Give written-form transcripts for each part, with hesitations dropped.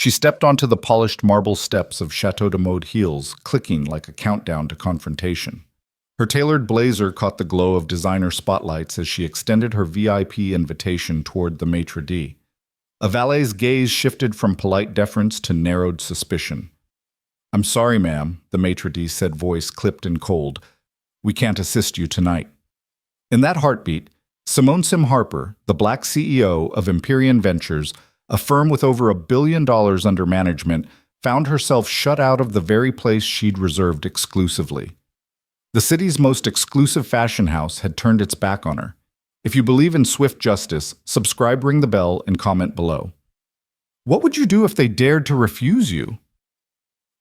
She stepped onto the polished marble steps of Chateau de Mode heels, clicking like a countdown to confrontation. Her tailored blazer caught the glow of designer spotlights as she extended her VIP invitation toward the maitre d'. A valet's gaze shifted from polite deference to narrowed suspicion. "I'm sorry, ma'am," the maitre d' said, voice clipped and cold. "We can't assist you tonight." In that heartbeat, Simone Sim Harper, the black CEO of Empyrean Ventures, a firm with over $1 billion under management, found herself shut out of the very place she'd reserved exclusively. The city's most exclusive fashion house had turned its back on her. If you believe in swift justice, subscribe, ring the bell, and comment below. What would you do if they dared to refuse you?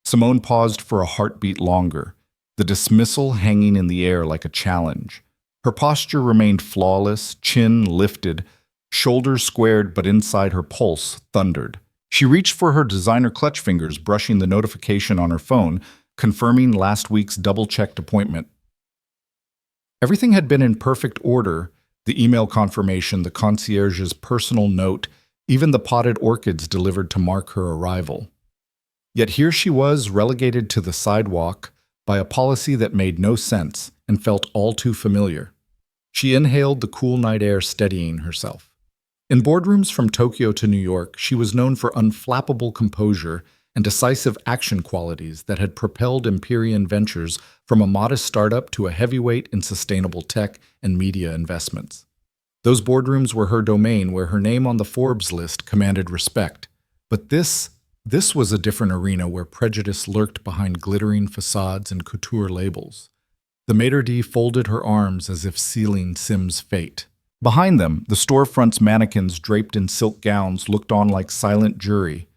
Simone paused for a heartbeat longer, the dismissal hanging in the air like a challenge. Her posture remained flawless, chin lifted, shoulders squared, but inside her pulse thundered. She reached for her designer clutch fingers, brushing the notification on her phone, confirming last week's double-checked appointment. Everything had been in perfect order: the email confirmation, the concierge's personal note, even the potted orchids delivered to mark her arrival. Yet here she was, relegated to the sidewalk by a policy that made no sense and felt all too familiar. She inhaled the cool night air, steadying herself. In boardrooms from Tokyo to New York, she was known for unflappable composure and decisive action qualities that had propelled Empyrean Ventures from a modest startup to a heavyweight in sustainable tech and media investments. Those boardrooms were her domain, where her name on the Forbes list commanded respect. But this was a different arena, where prejudice lurked behind glittering facades and couture labels. The maitre d' folded her arms as if sealing Sim's fate. Behind them, the storefront's mannequins draped in silk gowns looked on like silent jury.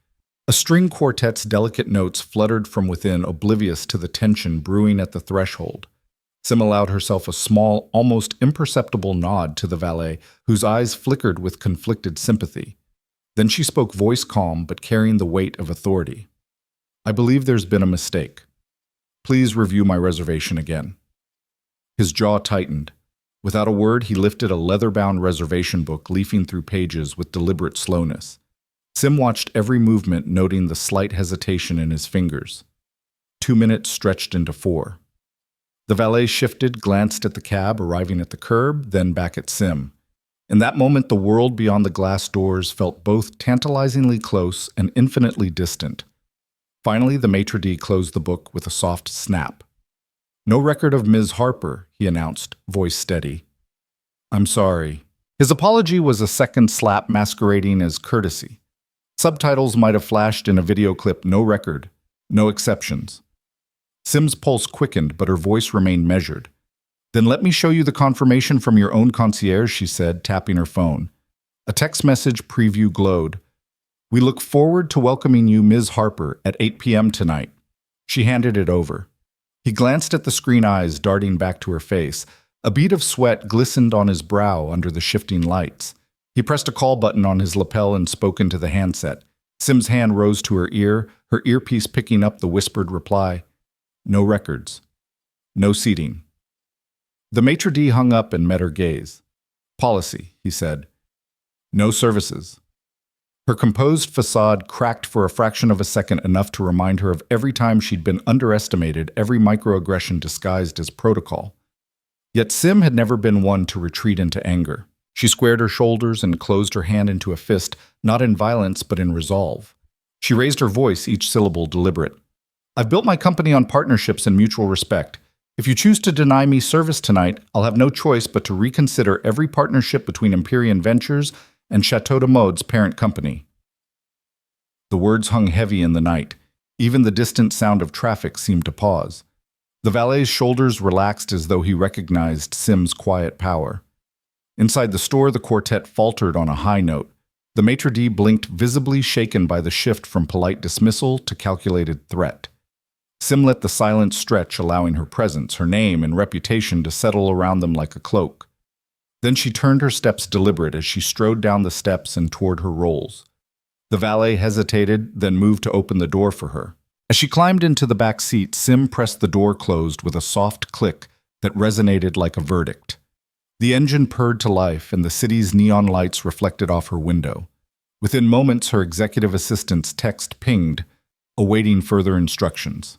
A string quartet's delicate notes fluttered from within, oblivious to the tension brewing at the threshold. Sim allowed herself a small, almost imperceptible nod to the valet, whose eyes flickered with conflicted sympathy. Then she spoke, voice calm but carrying the weight of authority. "I believe there's been a mistake. Please review my reservation again." His jaw tightened. Without a word, he lifted a leather-bound reservation book, leafing through pages with deliberate slowness. Sim watched every movement, noting the slight hesitation in his fingers. 2 minutes stretched into 4. The valet shifted, glanced at the cab arriving at the curb, then back at Sim. In that moment, the world beyond the glass doors felt both tantalizingly close and infinitely distant. Finally, the maitre d' closed the book with a soft snap. "No record of Ms. Harper," he announced, voice steady. "I'm sorry." His apology was a second slap masquerading as courtesy. Subtitles might have flashed in a video clip: "No record, no exceptions." Sim's pulse quickened, but her voice remained measured. "Then let me show you the confirmation from your own concierge," she said, tapping her phone. A text message preview glowed. "We look forward to welcoming you, Ms. Harper, at 8 p.m. tonight." She handed it over. He glanced at the screen, eyes darting back to her face. A bead of sweat glistened on his brow under the shifting lights. He pressed a call button on his lapel and spoke into the handset. Sim's hand rose to her earpiece picking up the whispered reply. "No records. No seating." The maitre d' hung up and met her gaze. "Policy," he said. "No services." Her composed facade cracked for a fraction of a second, enough to remind her of every time she'd been underestimated, every microaggression disguised as protocol. Yet Sim had never been one to retreat into anger. She squared her shoulders and closed her hand into a fist, not in violence but in resolve. She raised her voice, each syllable deliberate. "I've built my company on partnerships and mutual respect. If you choose to deny me service tonight, I'll have no choice but to reconsider every partnership between Empyrean Ventures and Chateau de Mode's parent company." The words hung heavy in the night. Even the distant sound of traffic seemed to pause. The valet's shoulders relaxed as though he recognized Sim's quiet power. Inside the store, the quartet faltered on a high note. The maitre d' blinked, visibly shaken by the shift from polite dismissal to calculated threat. Sim let the silence stretch, allowing her presence, her name, and reputation to settle around them like a cloak. Then she turned her steps deliberate as she strode down the steps and toward her rolls. The valet hesitated, then moved to open the door for her. As she climbed into the back seat, Sim pressed the door closed with a soft click that resonated like a verdict. The engine purred to life, and the city's neon lights reflected off her window. Within moments, her executive assistant's text pinged, awaiting further instructions.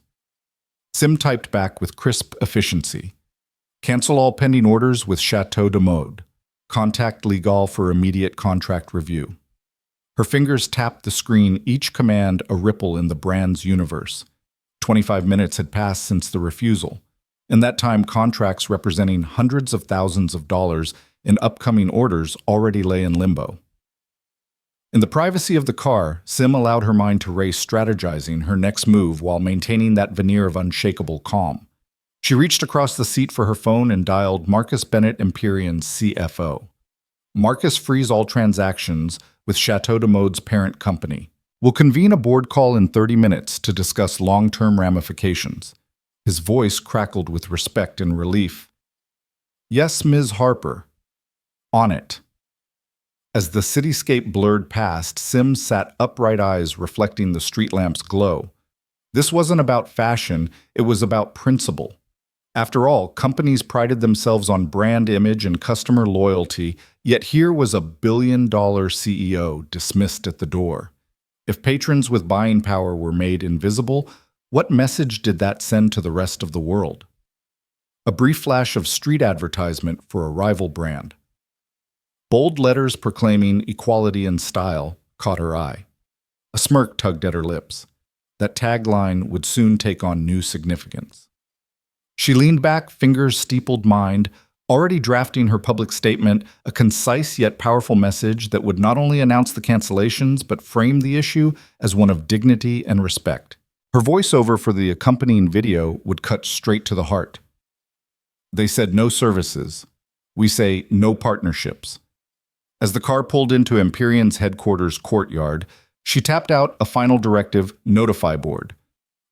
Sim typed back with crisp efficiency. Cancel all pending orders with Chateau de Mode. Contact Legal for immediate contract review. Her fingers tapped the screen, each command a ripple in the brand's universe. 25 minutes had passed since the refusal. In that time, contracts representing hundreds of thousands of dollars in upcoming orders already lay in limbo. In the privacy of the car, Sim allowed her mind to race, strategizing her next move while maintaining that veneer of unshakable calm. She reached across the seat for her phone and dialed Marcus Bennett Empyrean's CFO. Marcus frees all transactions with Chateau de Mode's parent company. We'll convene a board call in 30 minutes to discuss long-term ramifications. His voice crackled with respect and relief. Yes, Ms. Harper. On it. As the cityscape blurred past, Sim sat upright, eyes reflecting the street lamp's glow. This wasn't about fashion, it was about principle. After all, companies prided themselves on brand image and customer loyalty, yet here was a billion-dollar CEO dismissed at the door. If patrons with buying power were made invisible, what message did that send to the rest of the world? A brief flash of street advertisement for a rival brand. Bold letters proclaiming equality in style caught her eye. A smirk tugged at her lips. That tagline would soon take on new significance. She leaned back, fingers steepled, mind, already drafting her public statement, a concise yet powerful message that would not only announce the cancellations but frame the issue as one of dignity and respect. Her voiceover for the accompanying video would cut straight to the heart. They said no services. We say no partnerships. As the car pulled into Empyrean's headquarters courtyard, she tapped out a final directive, notify board.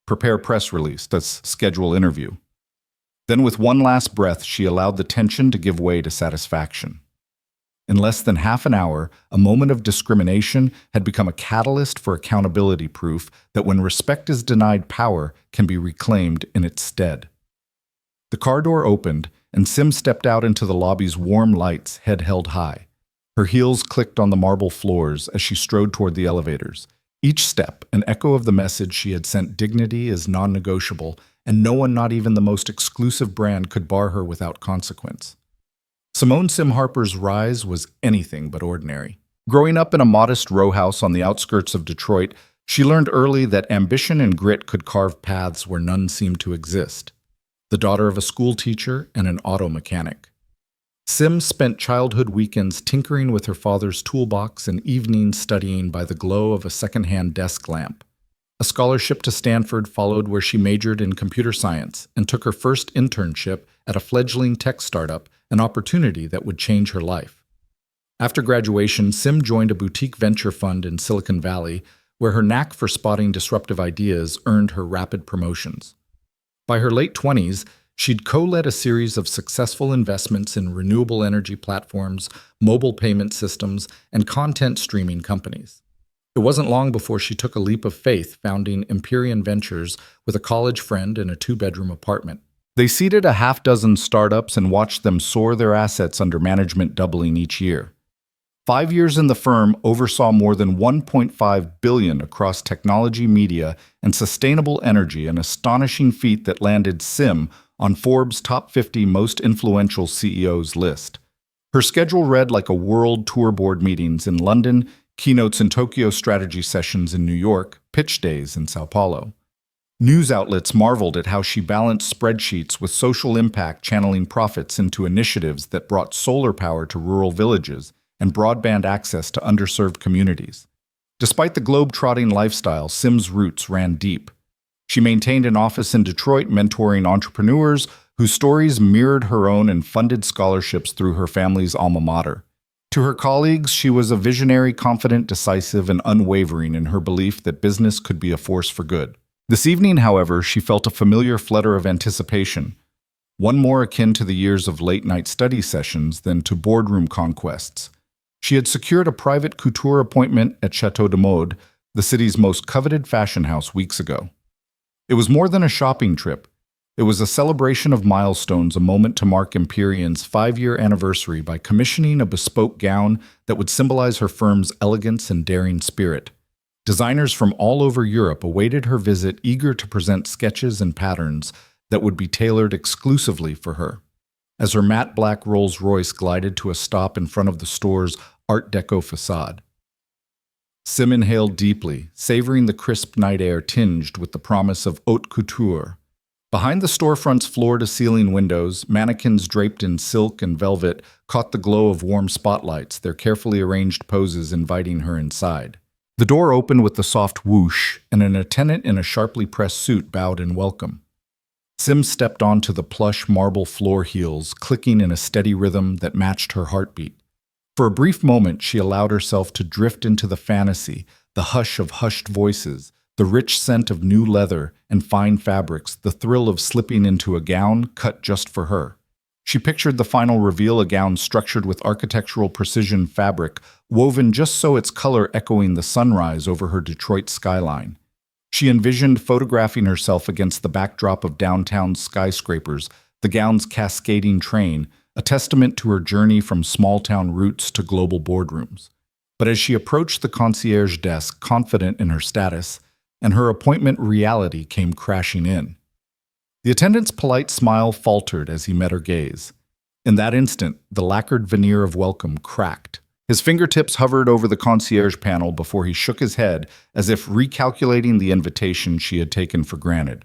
Prepare press release, that's schedule interview. Then with one last breath, she allowed the tension to give way to satisfaction. In less than half an hour, a moment of discrimination had become a catalyst for accountability, proof that when respect is denied, power can be reclaimed in its stead. The car door opened, and Sim stepped out into the lobby's warm lights, head held high. Her heels clicked on the marble floors as she strode toward the elevators. Each step, an echo of the message she had sent: dignity is non-negotiable, and no one, not even the most exclusive brand, could bar her without consequence. Simone Sim Harper's rise was anything but ordinary. Growing up in a modest row house on the outskirts of Detroit, she learned early that ambition and grit could carve paths where none seemed to exist. The daughter of a school teacher and an auto mechanic, Sim spent childhood weekends tinkering with her father's toolbox and evenings studying by the glow of a second-hand desk lamp. A scholarship to Stanford followed, where she majored in computer science and took her first internship at a fledgling tech startup, an opportunity that would change her life. After graduation, Sim joined a boutique venture fund in Silicon Valley, where her knack for spotting disruptive ideas earned her rapid promotions. By her late 20s, she'd co-led a series of successful investments in renewable energy platforms, mobile payment systems, and content streaming companies. It wasn't long before she took a leap of faith, founding Empyrean Ventures with a college friend in a 2-bedroom apartment. They seeded a half-dozen startups and watched them soar, their assets under management doubling each year. 5 years in the firm oversaw more than $1.5 billion across technology, media, and sustainable energy, an astonishing feat that landed Sim on Forbes' top 50 most influential CEOs list. Her schedule read like a world tour: board meetings in London, keynotes in Tokyo, strategy sessions in New York, pitch days in Sao Paulo. News outlets marveled at how she balanced spreadsheets with social impact, channeling profits into initiatives that brought solar power to rural villages and broadband access to underserved communities. Despite the globe-trotting lifestyle, Sim's roots ran deep. She maintained an office in Detroit, mentoring entrepreneurs whose stories mirrored her own, and funded scholarships through her family's alma mater. To her colleagues, she was a visionary, confident, decisive, and unwavering in her belief that business could be a force for good. This evening, however, she felt a familiar flutter of anticipation, one more akin to the years of late-night study sessions than to boardroom conquests. She had secured a private couture appointment at Chateau de Mode, the city's most coveted fashion house, weeks ago. It was more than a shopping trip. It was a celebration of milestones, a moment to mark Empyrean's 5-year anniversary by commissioning a bespoke gown that would symbolize her firm's elegance and daring spirit. Designers from all over Europe awaited her visit, eager to present sketches and patterns that would be tailored exclusively for her. As her matte black Rolls-Royce glided to a stop in front of the store's Art Deco facade, Sim inhaled deeply, savoring the crisp night air tinged with the promise of haute couture. Behind the storefront's floor-to-ceiling windows, mannequins draped in silk and velvet caught the glow of warm spotlights, their carefully arranged poses inviting her inside. The door opened with the soft whoosh, and an attendant in a sharply pressed suit bowed in welcome. Sim stepped onto the plush marble floor heels, clicking in a steady rhythm that matched her heartbeat. For a brief moment, she allowed herself to drift into the fantasy, the hush of hushed voices, the rich scent of new leather and fine fabrics, the thrill of slipping into a gown cut just for her. She pictured the final reveal, a gown structured with architectural precision fabric, woven just so its color echoing the sunrise over her Detroit skyline. She envisioned photographing herself against the backdrop of downtown skyscrapers, the gown's cascading train, a testament to her journey from small-town roots to global boardrooms. But as she approached the concierge desk, confident in her status, and her appointment reality came crashing in. The attendant's polite smile faltered as he met her gaze. In that instant, the lacquered veneer of welcome cracked. His fingertips hovered over the concierge panel before he shook his head as if recalculating the invitation she had taken for granted.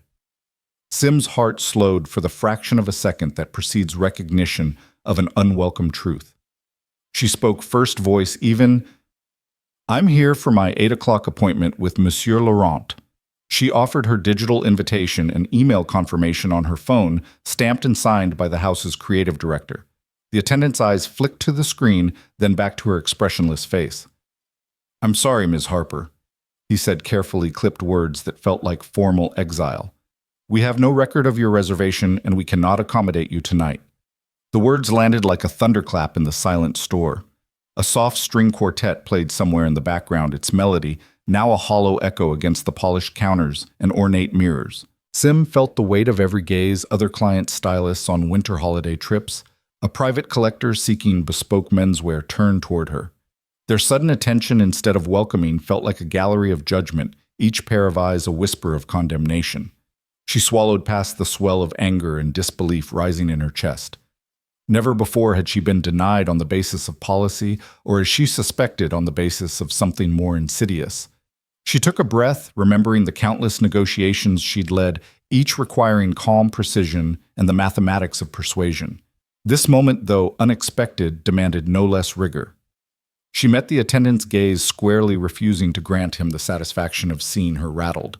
Sim's heart slowed for the fraction of a second that precedes recognition of an unwelcome truth. She spoke first voice even, "I'm here for my 8 o'clock appointment with Monsieur Laurent." She offered her digital invitation and email confirmation on her phone, stamped and signed by the house's creative director. The attendant's eyes flicked to the screen, then back to her expressionless face. "I'm sorry, Ms. Harper," he said, carefully clipped words that felt like formal exile. "We have no record of your reservation, and we cannot accommodate you tonight." The words landed like a thunderclap in the silent store. A soft string quartet played somewhere in the background, its melody now a hollow echo against the polished counters and ornate mirrors. Sim felt the weight of every gaze, other clients, stylists on winter holiday trips, a private collector seeking bespoke menswear turned toward her. Their sudden attention, instead of welcoming, felt like a gallery of judgment, each pair of eyes a whisper of condemnation. She swallowed past the swell of anger and disbelief rising in her chest. Never before had she been denied on the basis of policy, or as she suspected, on the basis of something more insidious. She took a breath, remembering the countless negotiations she'd led, each requiring calm precision and the mathematics of persuasion. This moment, though unexpected, demanded no less rigor. She met the attendant's gaze squarely, refusing to grant him the satisfaction of seeing her rattled.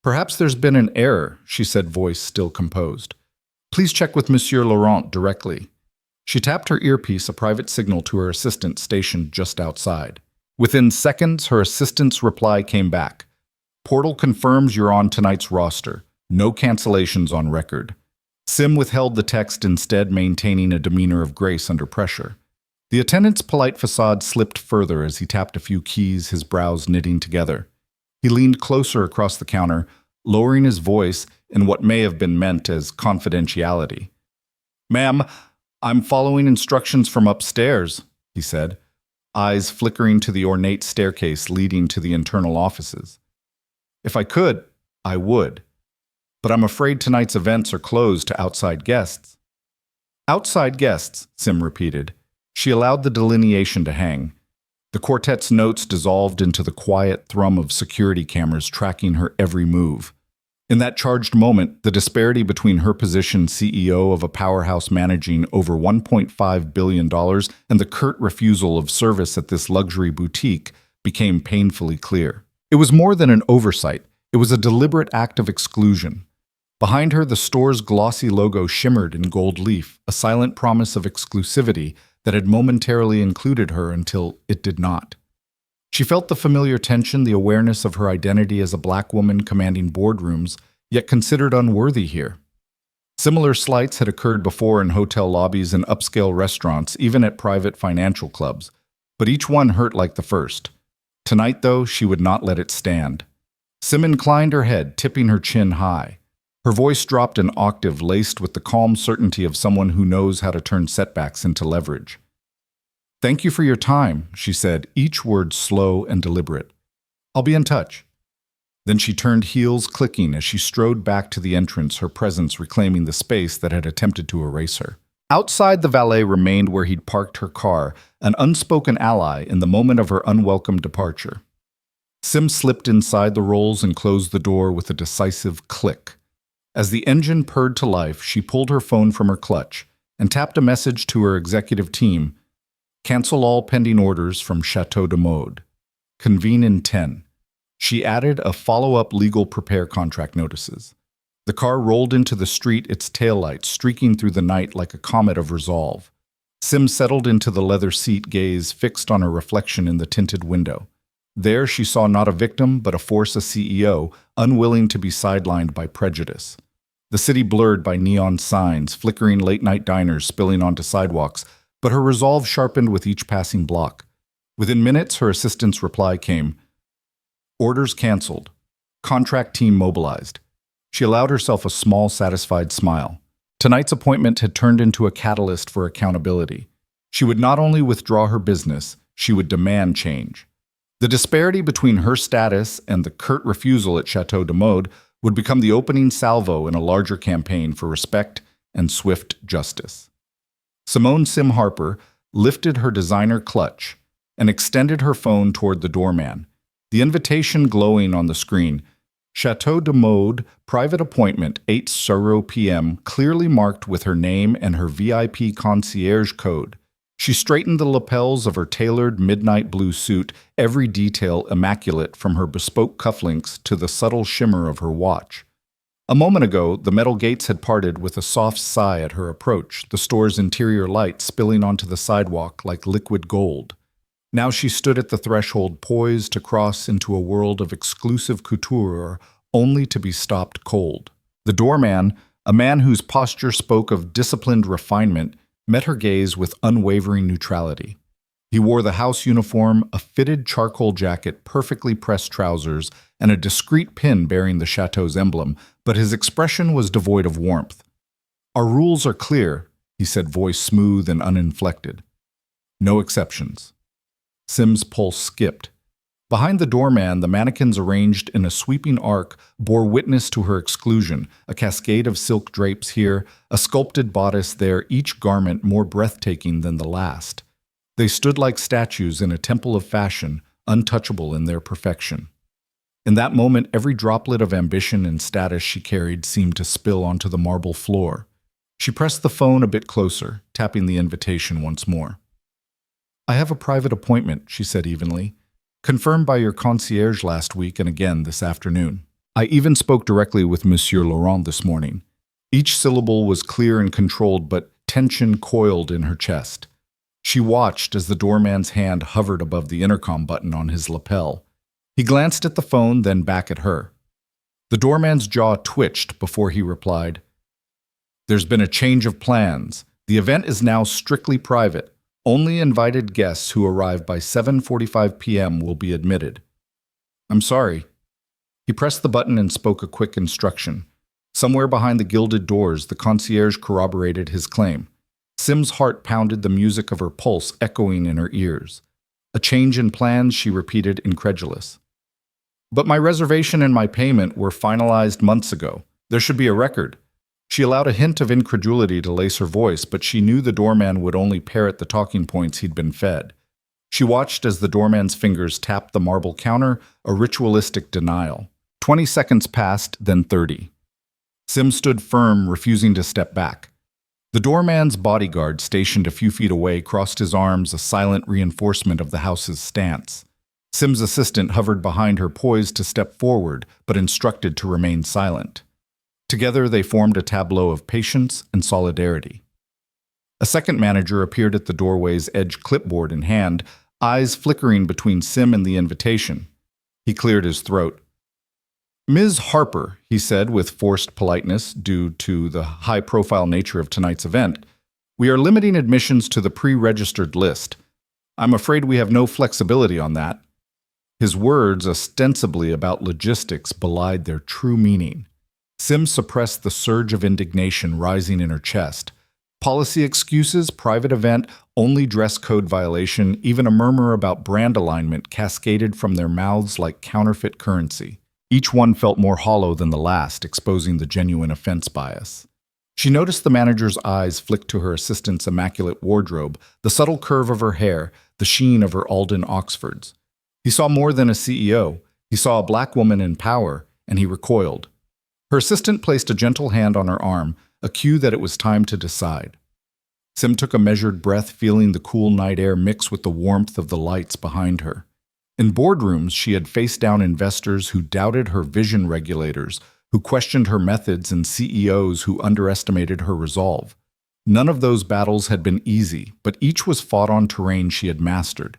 "Perhaps there's been an error," she said, voice still composed. "Please check with Monsieur Laurent directly." She tapped her earpiece, a private signal to her assistant stationed just outside. Within seconds, her assistant's reply came back. "Portal confirms you're on tonight's roster. No cancellations on record." Sim withheld the text, instead maintaining a demeanor of grace under pressure. The attendant's polite facade slipped further as he tapped a few keys, his brows knitting together. He leaned closer across the counter, lowering his voice in what may have been meant as confidentiality. "Ma'am, I'm following instructions from upstairs," he said, eyes flickering to the ornate staircase leading to the internal offices. "If I could, I would. But I'm afraid tonight's events are closed to outside guests." "Outside guests," Sim repeated. She allowed the delineation to hang. The quartet's notes dissolved into the quiet thrum of security cameras tracking her every move. In that charged moment, the disparity between her position, CEO of a powerhouse managing over $1.5 billion, and the curt refusal of service at this luxury boutique became painfully clear. It was more than an oversight. It was a deliberate act of exclusion. Behind her, the store's glossy logo shimmered in gold leaf, a silent promise of exclusivity that had momentarily included her until it did not. She felt the familiar tension, the awareness of her identity as a black woman commanding boardrooms, yet considered unworthy here. Similar slights had occurred before in hotel lobbies and upscale restaurants, even at private financial clubs, but each one hurt like the first. Tonight, though, she would not let it stand. Sim inclined her head, tipping her chin high. Her voice dropped an octave laced with the calm certainty of someone who knows how to turn setbacks into leverage. "Thank you for your time," she said, each word slow and deliberate. "I'll be in touch." Then she turned, heels clicking as she strode back to the entrance, her presence reclaiming the space that had attempted to erase her. Outside, the valet remained where he'd parked her car, an unspoken ally in the moment of her unwelcome departure. Sim slipped inside the rolls and closed the door with a decisive click. As the engine purred to life, she pulled her phone from her clutch and tapped a message to her executive team. "Cancel all pending orders from Chateau de Mode. Convene in 10. She added a follow-up legal prepare contract notices. The car rolled into the street, its taillights streaking through the night like a comet of resolve. Sim settled into the leather seat, gaze fixed on her reflection in the tinted window. There she saw not a victim, but a force, a CEO, unwilling to be sidelined by prejudice. The city blurred by neon signs, flickering late-night diners spilling onto sidewalks, but her resolve sharpened with each passing block. Within minutes, her assistant's reply came. "Orders canceled. Contract team mobilized." She allowed herself a small, satisfied smile. Tonight's appointment had turned into a catalyst for accountability. She would not only withdraw her business, she would demand change. The disparity between her status and the curt refusal at Chateau de Mode would become the opening salvo in a larger campaign for respect and swift justice. Simone Sim Harper lifted her designer clutch and extended her phone toward the doorman, the invitation glowing on the screen. Chateau de Mode, private appointment, 8:00 p.m., clearly marked with her name and her VIP concierge code. She straightened the lapels of her tailored midnight blue suit, every detail immaculate from her bespoke cufflinks to the subtle shimmer of her watch. A moment ago, the metal gates had parted with a soft sigh at her approach, the store's interior light spilling onto the sidewalk like liquid gold. Now she stood at the threshold, poised to cross into a world of exclusive couture, only to be stopped cold. The doorman, a man whose posture spoke of disciplined refinement, met her gaze with unwavering neutrality. He wore the house uniform, a fitted charcoal jacket, perfectly pressed trousers, and a discreet pin bearing the chateau's emblem, but his expression was devoid of warmth. "Our rules are clear," he said, voice smooth and uninflected. "No exceptions." Sim's pulse skipped. Behind the doorman, the mannequins arranged in a sweeping arc bore witness to her exclusion, a cascade of silk drapes here, a sculpted bodice there, each garment more breathtaking than the last. They stood like statues in a temple of fashion, untouchable in their perfection. In that moment, every droplet of ambition and status she carried seemed to spill onto the marble floor. She pressed the phone a bit closer, tapping the invitation once more. "I have a private appointment," she said evenly. "Confirmed by your concierge last week and again this afternoon. I even spoke directly with Monsieur Laurent this morning." Each syllable was clear and controlled, but tension coiled in her chest. She watched as the doorman's hand hovered above the intercom button on his lapel. He glanced at the phone, then back at her. The doorman's jaw twitched before he replied, "There's been a change of plans. The event is now strictly private. Only invited guests who arrive by 7:45 p.m. will be admitted." "I'm sorry." He pressed the button and spoke a quick instruction. Somewhere behind the gilded doors, the concierge corroborated his claim. Sim's heart pounded, the music of her pulse echoing in her ears. "A change in plans," she repeated, incredulous. "But my reservation and my payment were finalized months ago. There should be a record." She allowed a hint of incredulity to lace her voice, but she knew the doorman would only parrot the talking points he'd been fed. She watched as the doorman's fingers tapped the marble counter, a ritualistic denial. 20 seconds passed, then 30. Sim stood firm, refusing to step back. The doorman's bodyguard, stationed a few feet away, crossed his arms, a silent reinforcement of the house's stance. Sim's assistant hovered behind her, poised to step forward, but instructed to remain silent. Together, they formed a tableau of patience and solidarity. A second manager appeared at the doorway's edge, clipboard in hand, eyes flickering between Sim and the invitation. He cleared his throat. "Ms. Harper," he said with forced politeness due to the high-profile nature of tonight's event, "we are limiting admissions to the pre-registered list. I'm afraid we have no flexibility on that." His words, ostensibly about logistics, belied their true meaning. Sim suppressed the surge of indignation rising in her chest. Policy excuses, private event, only dress code violation, even a murmur about brand alignment cascaded from their mouths like counterfeit currency. Each one felt more hollow than the last, exposing the genuine offense bias. She noticed the manager's eyes flick to her assistant's immaculate wardrobe, the subtle curve of her hair, the sheen of her Alden Oxfords. He saw more than a CEO. He saw a black woman in power, and he recoiled. Her assistant placed a gentle hand on her arm, a cue that it was time to decide. Sim took a measured breath, feeling the cool night air mix with the warmth of the lights behind her. In boardrooms, she had faced down investors who doubted her vision, regulators who questioned her methods, and CEOs who underestimated her resolve. None of those battles had been easy, but each was fought on terrain she had mastered.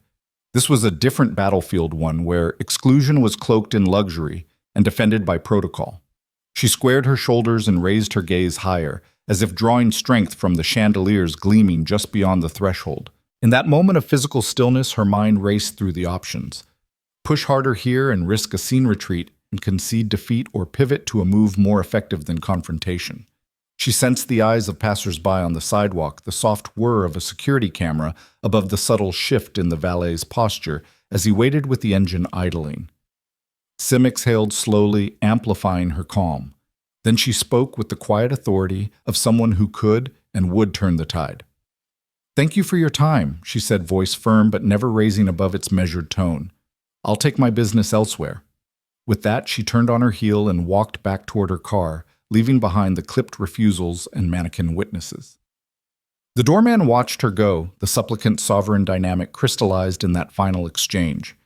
This was a different battlefield, one where exclusion was cloaked in luxury and defended by protocol. She squared her shoulders and raised her gaze higher, as if drawing strength from the chandeliers gleaming just beyond the threshold. In that moment of physical stillness, her mind raced through the options. Push harder here and risk a scene retreat and concede defeat, or pivot to a move more effective than confrontation. She sensed the eyes of passers-by on the sidewalk, the soft whir of a security camera above the subtle shift in the valet's posture as he waited with the engine idling. Sim exhaled slowly, amplifying her calm. Then she spoke with the quiet authority of someone who could and would turn the tide. "Thank you for your time," she said, voice firm but never raising above its measured tone. "I'll take my business elsewhere." With that, she turned on her heel and walked back toward her car, leaving behind the clipped refusals and mannequin witnesses. The doorman watched her go, the supplicant-sovereign dynamic crystallized in that final exchange.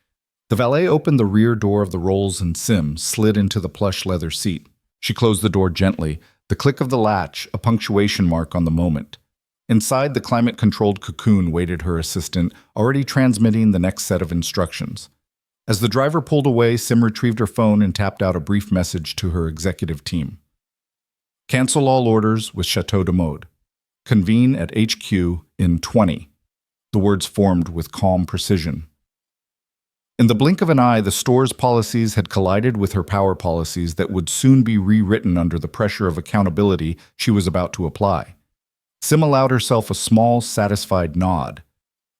The valet opened the rear door of the Rolls and Sim slid into the plush leather seat. She closed the door gently, the click of the latch, a punctuation mark on the moment. Inside the climate-controlled cocoon waited her assistant, already transmitting the next set of instructions. As the driver pulled away, Sim retrieved her phone and tapped out a brief message to her executive team. "Cancel all orders with Chateau de Mode. Convene at HQ in 20. The words formed with calm precision. In the blink of an eye, the store's policies had collided with her power policies that would soon be rewritten under the pressure of accountability she was about to apply. Sim allowed herself a small, satisfied nod.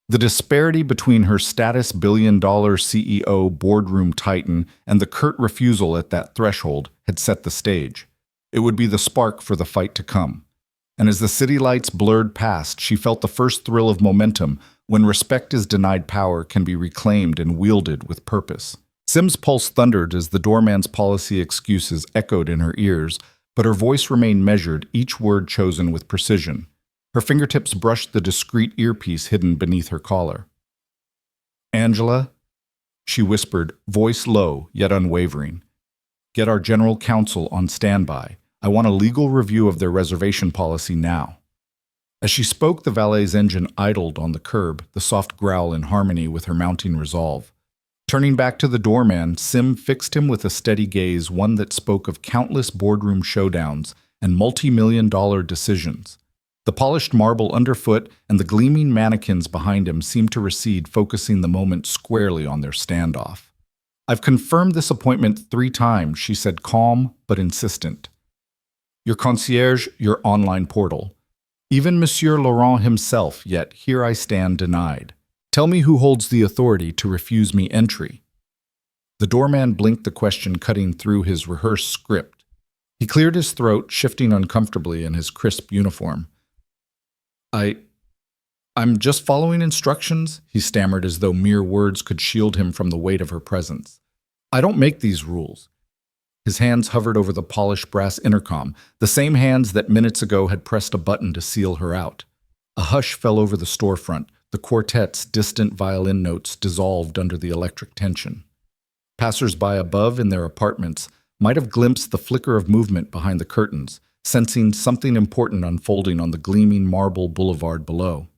The disparity between her status billion-dollar CEO boardroom titan and the curt refusal at that threshold had set the stage. It would be the spark for the fight to come. And as the city lights blurred past, she felt the first thrill of momentum. When respect is denied, power can be reclaimed and wielded with purpose. Sim's pulse thundered as the doorman's policy excuses echoed in her ears, but her voice remained measured, each word chosen with precision. Her fingertips brushed the discreet earpiece hidden beneath her collar. "Angela," she whispered, voice low yet unwavering. "Get our general counsel on standby. I want a legal review of their reservation policy now." As she spoke, the valet's engine idled on the curb, the soft growl in harmony with her mounting resolve. Turning back to the doorman, Sim fixed him with a steady gaze, one that spoke of countless boardroom showdowns and multi-million-dollar decisions. The polished marble underfoot and the gleaming mannequins behind him seemed to recede, focusing the moment squarely on their standoff. "I've confirmed this appointment 3 times, she said, calm but insistent. "Your concierge, your online portal. Even Monsieur Laurent himself, yet here I stand denied. Tell me who holds the authority to refuse me entry." The doorman blinked, the question cutting through his rehearsed script. He cleared his throat, shifting uncomfortably in his crisp uniform. I'm just following instructions," he stammered, as though mere words could shield him from the weight of her presence. "I don't make these rules." His hands hovered over the polished brass intercom, the same hands that minutes ago had pressed a button to seal her out. A hush fell over the storefront, the quartet's distant violin notes dissolved under the electric tension. Passers-by above in their apartments might have glimpsed the flicker of movement behind the curtains, sensing something important unfolding on the gleaming marble boulevard below.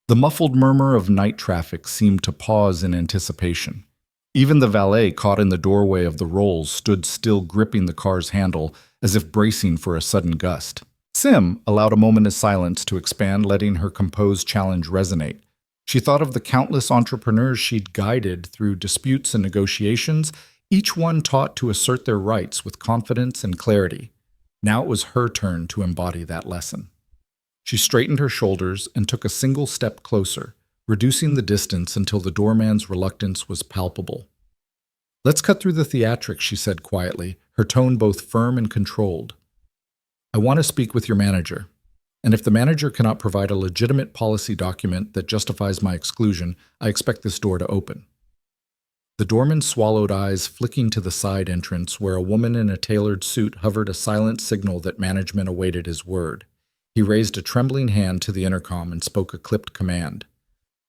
The muffled murmur of night traffic seemed to pause in anticipation. Even the valet, caught in the doorway of the Rolls, stood still, gripping the car's handle as if bracing for a sudden gust. Sim allowed a moment of silence to expand, letting her composed challenge resonate. She thought of the countless entrepreneurs she'd guided through disputes and negotiations, each one taught to assert their rights with confidence and clarity. Now it was her turn to embody that lesson. She straightened her shoulders and took a single step closer, reducing the distance until the doorman's reluctance was palpable. "Let's cut through the theatrics," she said quietly, her tone both firm and controlled. "I want to speak with your manager. And if the manager cannot provide a legitimate policy document that justifies my exclusion, I expect this door to open." The doorman swallowed, eyes flicking to the side entrance where a woman in a tailored suit hovered, a silent signal that management awaited his word. He raised a trembling hand to the intercom and spoke a clipped command.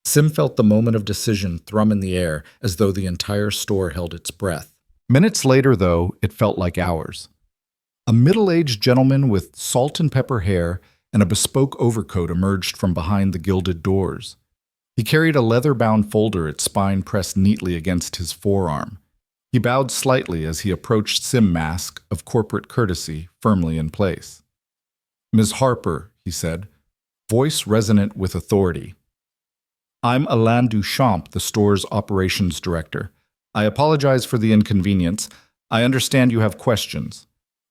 Sim felt the moment of decision thrum in the air, as though the entire store held its breath. Minutes later, though, it felt like hours. A middle-aged gentleman with salt and pepper hair and a bespoke overcoat emerged from behind the gilded doors. He carried a leather-bound folder, its spine pressed neatly against his forearm. He bowed slightly as he approached Sim, mask of corporate courtesy firmly in place. "Ms. Harper," he said, voice resonant with authority. "I'm Alain Duchamp, the store's operations director. I apologize for the inconvenience. I understand you have questions."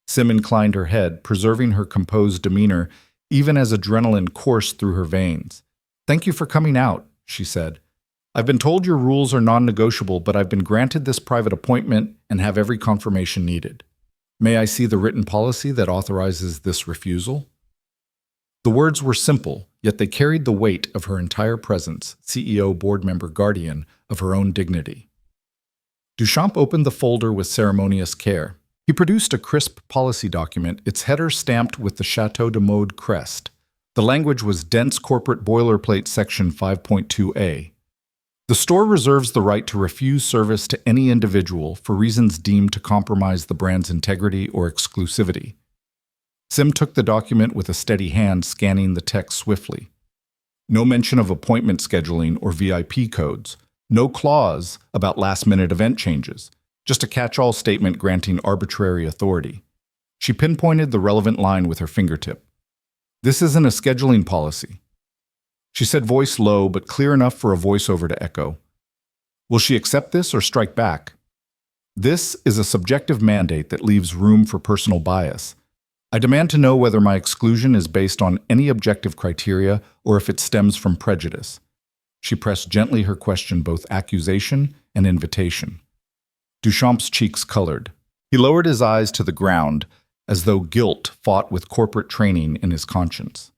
Sim inclined her head, preserving her composed demeanor, even as adrenaline coursed through her veins. "Thank you for coming out," she said. "I've been told your rules are non-negotiable, but I've been granted this private appointment and have every confirmation needed. May I see the written policy that authorizes this refusal?" The words were simple, yet they carried the weight of her entire presence, CEO, board member, guardian of her own dignity. Duchamp opened the folder with ceremonious care. He produced a crisp policy document, its header stamped with the Chateau de Mode crest. The language was dense corporate boilerplate section 5.2a. The store reserves the right to refuse service to any individual for reasons deemed to compromise the brand's integrity or exclusivity. Sim took the document with a steady hand, scanning the text swiftly. No mention of appointment scheduling or VIP codes. No clause about last-minute event changes. Just a catch-all statement granting arbitrary authority. She pinpointed the relevant line with her fingertip. "This isn't a scheduling policy," she said, voice low but clear enough for a voiceover to echo. "Will she accept this or strike back? This is a subjective mandate that leaves room for personal bias. I demand to know whether my exclusion is based on any objective criteria or if it stems from prejudice." She pressed gently her question, both accusation and invitation. Duchamp's cheeks colored. He lowered his eyes to the ground, as though guilt fought with corporate training in his conscience.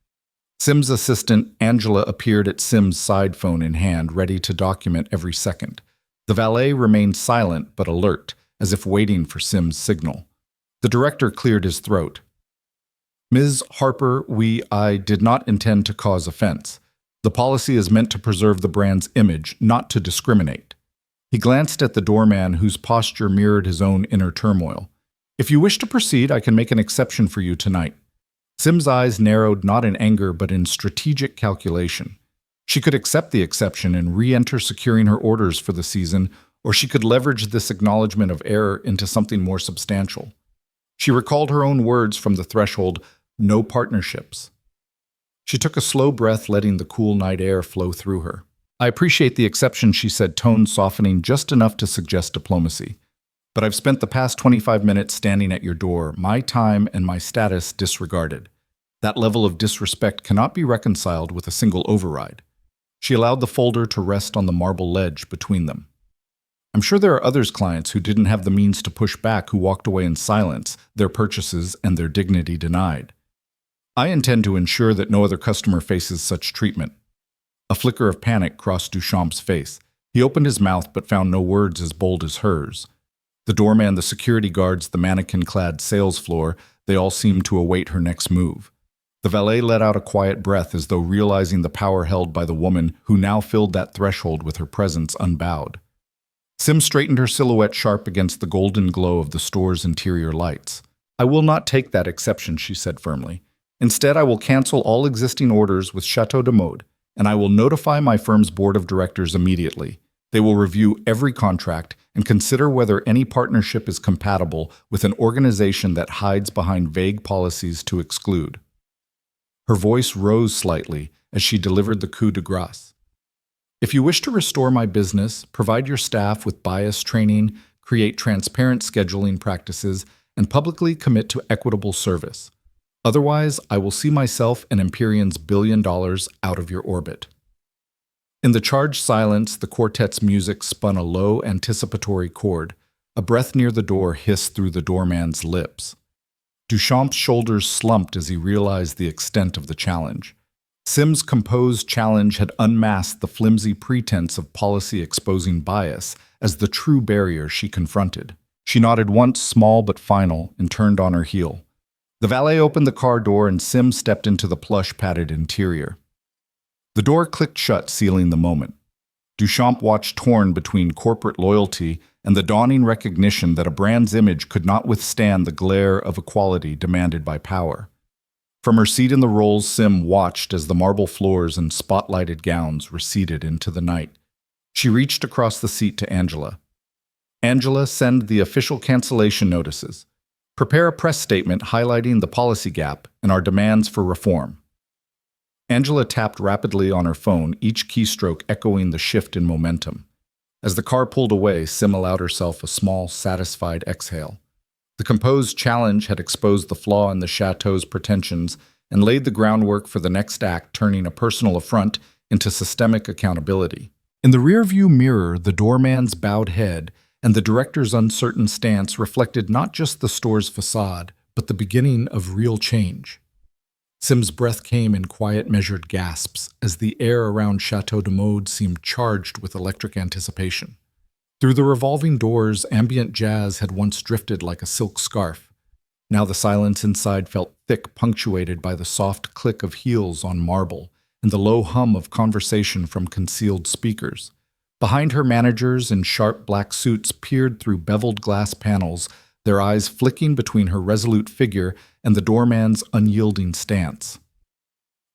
Sim's assistant, Angela, appeared at Sim's side, phone in hand, ready to document every second. The valet remained silent but alert, as if waiting for Sim's signal. The director cleared his throat. "Ms. Harper, I did not intend to cause offense. The policy is meant to preserve the brand's image, not to discriminate." He glanced at the doorman, whose posture mirrored his own inner turmoil. "If you wish to proceed, I can make an exception for you tonight." Sim's eyes narrowed, not in anger but in strategic calculation. She could accept the exception and re-enter securing her orders for the season, or she could leverage this acknowledgement of error into something more substantial. She recalled her own words from the threshold, "No partnerships." She took a slow breath, letting the cool night air flow through her. "I appreciate the exception," she said, tone softening just enough to suggest diplomacy. "But I've spent the past 25 minutes standing at your door, my time and my status disregarded. That level of disrespect cannot be reconciled with a single override." She allowed the folder to rest on the marble ledge between them. "I'm sure there are others clients who didn't have the means to push back, who walked away in silence, their purchases and their dignity denied. I intend to ensure that no other customer faces such treatment." A flicker of panic crossed Duchamp's face. He opened his mouth but found no words as bold as hers. The doorman, the security guards, the mannequin-clad sales floor, they all seemed to await her next move. The valet let out a quiet breath, as though realizing the power held by the woman who now filled that threshold with her presence unbowed. Sim straightened her silhouette sharp against the golden glow of the store's interior lights. "I will not take that exception," she said firmly. "Instead, I will cancel all existing orders with Chateau de Mode, and I will notify my firm's board of directors immediately. They will review every contract and consider whether any partnership is compatible with an organization that hides behind vague policies to exclude." Her voice rose slightly as she delivered the coup de grace. "If you wish to restore my business, provide your staff with bias training, create transparent scheduling practices, and publicly commit to equitable service. Otherwise, I will see myself and Empyrean's $1 billion out of your orbit." In the charged silence, the quartet's music spun a low, anticipatory chord. A breath near the door hissed through the doorman's lips. Duchamp's shoulders slumped as he realized the extent of the challenge. Sim's composed challenge had unmasked the flimsy pretense of policy-exposing bias as the true barrier she confronted. She nodded once, small but final, and turned on her heel. The valet opened the car door and Sim stepped into the plush-padded interior. The door clicked shut, sealing the moment. Duchamp watched, torn between corporate loyalty and the dawning recognition that a brand's image could not withstand the glare of equality demanded by power. From her seat in the Rolls, Sim watched as the marble floors and spotlighted gowns receded into the night. She reached across the seat to Angela. "Angela, send the official cancellation notices. Prepare a press statement highlighting the policy gap and our demands for reform." Angela tapped rapidly on her phone, each keystroke echoing the shift in momentum. As the car pulled away, Sim allowed herself a small, satisfied exhale. The composed challenge had exposed the flaw in the chateau's pretensions and laid the groundwork for the next act, turning a personal affront into systemic accountability. In the rearview mirror, the doorman's bowed head and the director's uncertain stance reflected not just the store's facade, but the beginning of real change. Sim's breath came in quiet, measured gasps as the air around Chateau de Mode seemed charged with electric anticipation. Through the revolving doors, ambient jazz had once drifted like a silk scarf. Now the silence inside felt thick, punctuated by the soft click of heels on marble and the low hum of conversation from concealed speakers. Behind her, managers in sharp black suits peered through beveled glass panels, their eyes flicking between her resolute figure and the doorman's unyielding stance.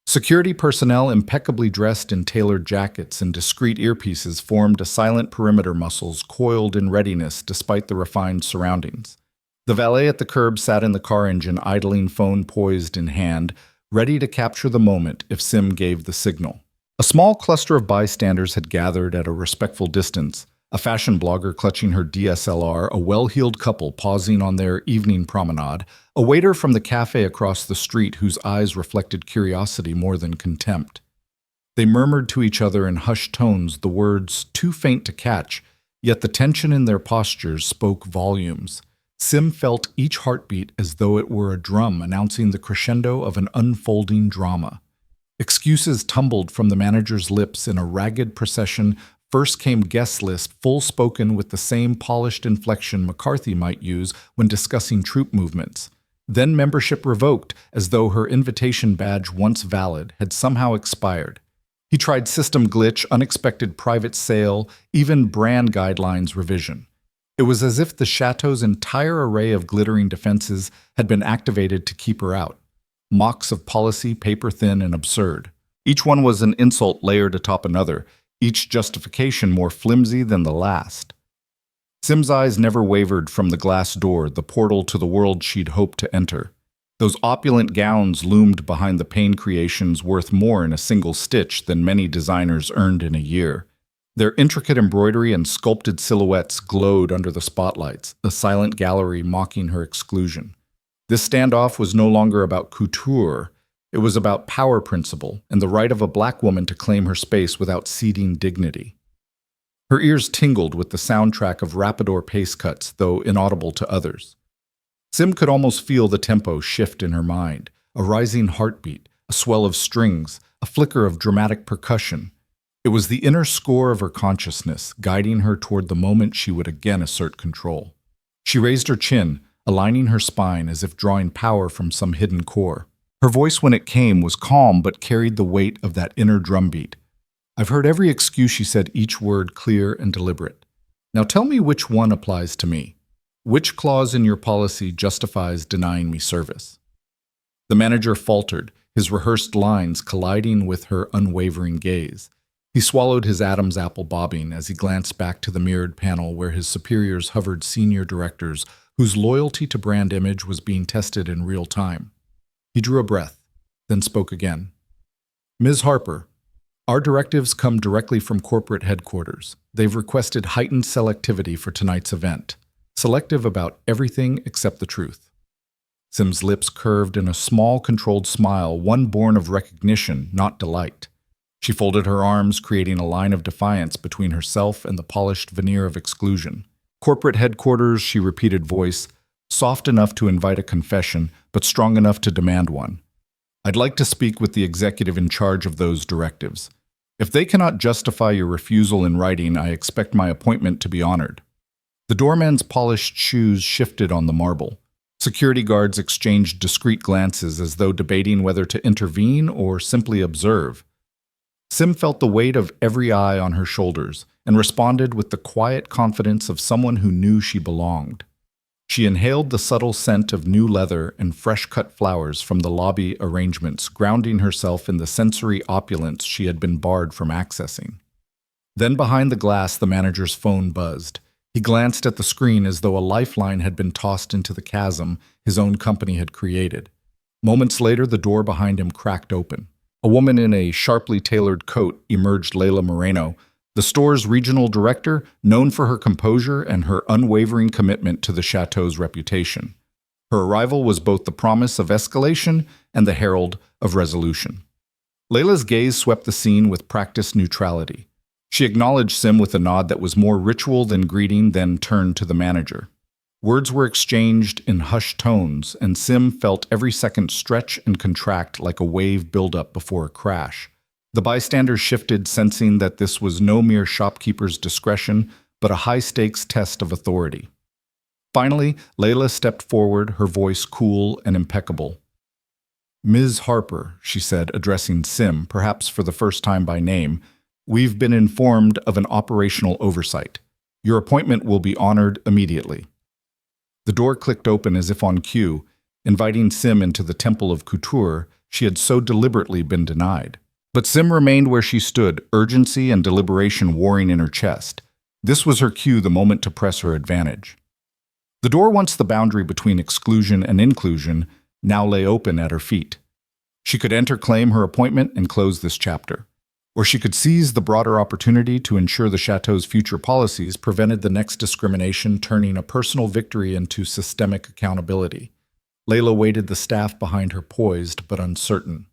Security personnel, impeccably dressed in tailored jackets and discreet earpieces, formed a silent perimeter, muscles coiled in readiness despite the refined surroundings. The valet at the curb sat in the car engine, idling, phone poised in hand, ready to capture the moment if Sim gave the signal. A small cluster of bystanders had gathered at a respectful distance, a fashion blogger clutching her DSLR, a well-heeled couple pausing on their evening promenade, a waiter from the cafe across the street whose eyes reflected curiosity more than contempt. They murmured to each other in hushed tones, the words too faint to catch, yet the tension in their postures spoke volumes. Sim felt each heartbeat as though it were a drum announcing the crescendo of an unfolding drama. Excuses tumbled from the manager's lips in a ragged procession. First came guest list, full-spoken with the same polished inflection McCarthy might use when discussing troop movements. Then membership revoked, as though her invitation badge, once valid, had somehow expired. He tried system glitch, unexpected private sale, even brand guidelines revision. It was as if the chateau's entire array of glittering defenses had been activated to keep her out. Mocks of policy, paper-thin and absurd. Each one was an insult layered atop another, each justification more flimsy than the last. Sim's eyes never wavered from the glass door, the portal to the world she'd hoped to enter. Those opulent gowns loomed behind the pain creations worth more in a single stitch than many designers earned in a year. Their intricate embroidery and sculpted silhouettes glowed under the spotlights, the silent gallery mocking her exclusion. This standoff was no longer about couture. It was about power principle and the right of a black woman to claim her space without ceding dignity. Her ears tingled with the soundtrack of Rapidor pace cuts, though inaudible to others. Sim could almost feel the tempo shift in her mind, a rising heartbeat, a swell of strings, a flicker of dramatic percussion. It was the inner score of her consciousness, guiding her toward the moment she would again assert control. She raised her chin, aligning her spine as if drawing power from some hidden core. Her voice, when it came, was calm but carried the weight of that inner drumbeat. "I've heard every excuse," she said, each word clear and deliberate. "Now tell me which one applies to me. Which clause in your policy justifies denying me service?" The manager faltered, his rehearsed lines colliding with her unwavering gaze. He swallowed his Adam's apple, bobbing as he glanced back to the mirrored panel where his superiors hovered, senior directors whose loyalty to brand image was being tested in real time. He drew a breath, then spoke again. "Ms. Harper, our directives come directly from corporate headquarters. They've requested heightened selectivity for tonight's event." selective about everything except the truth. Sim's lips curved in a small, controlled smile, one born of recognition, not delight. She folded her arms, creating a line of defiance between herself and the polished veneer of exclusion. Corporate headquarters, she repeated, voice, soft enough to invite a confession, but strong enough to demand one. I'd like to speak with the executive in charge of those directives. If they cannot justify your refusal in writing, I expect my appointment to be honored. The doorman's polished shoes shifted on the marble. Security guards exchanged discreet glances as though debating whether to intervene or simply observe. Sim felt the weight of every eye on her shoulders and responded with the quiet confidence of someone who knew she belonged. She inhaled the subtle scent of new leather and fresh-cut flowers from the lobby arrangements, grounding herself in the sensory opulence she had been barred from accessing. Then behind the glass, the manager's phone buzzed. He glanced at the screen as though a lifeline had been tossed into the chasm his own company had created. Moments later, the door behind him cracked open. A woman in a sharply tailored coat emerged. Leila Moreno, the store's regional director, known for her composure and her unwavering commitment to the chateau's reputation. Her arrival was both the promise of escalation and the herald of resolution. Leila's gaze swept the scene with practiced neutrality. She acknowledged Sim with a nod that was more ritual than greeting, then turned to the manager. Words were exchanged in hushed tones, and Sim felt every second stretch and contract like a wave build up before a crash. The bystanders shifted, sensing that this was no mere shopkeeper's discretion, but a high-stakes test of authority. Finally, Leila stepped forward, her voice cool and impeccable. "Ms. Harper," she said, addressing Sim, perhaps for the first time by name, "we've been informed of an operational oversight. Your appointment will be honored immediately." The door clicked open as if on cue, inviting Sim into the temple of couture she had so deliberately been denied. But Sim remained where she stood, urgency and deliberation warring in her chest. This was her cue, the moment to press her advantage. The door, once the boundary between exclusion and inclusion, now lay open at her feet. She could enter, claim her appointment, and close this chapter. Or she could seize the broader opportunity to ensure the chateau's future policies prevented the next discrimination, turning a personal victory into systemic accountability. Leila weighted the staff behind her, poised but uncertain.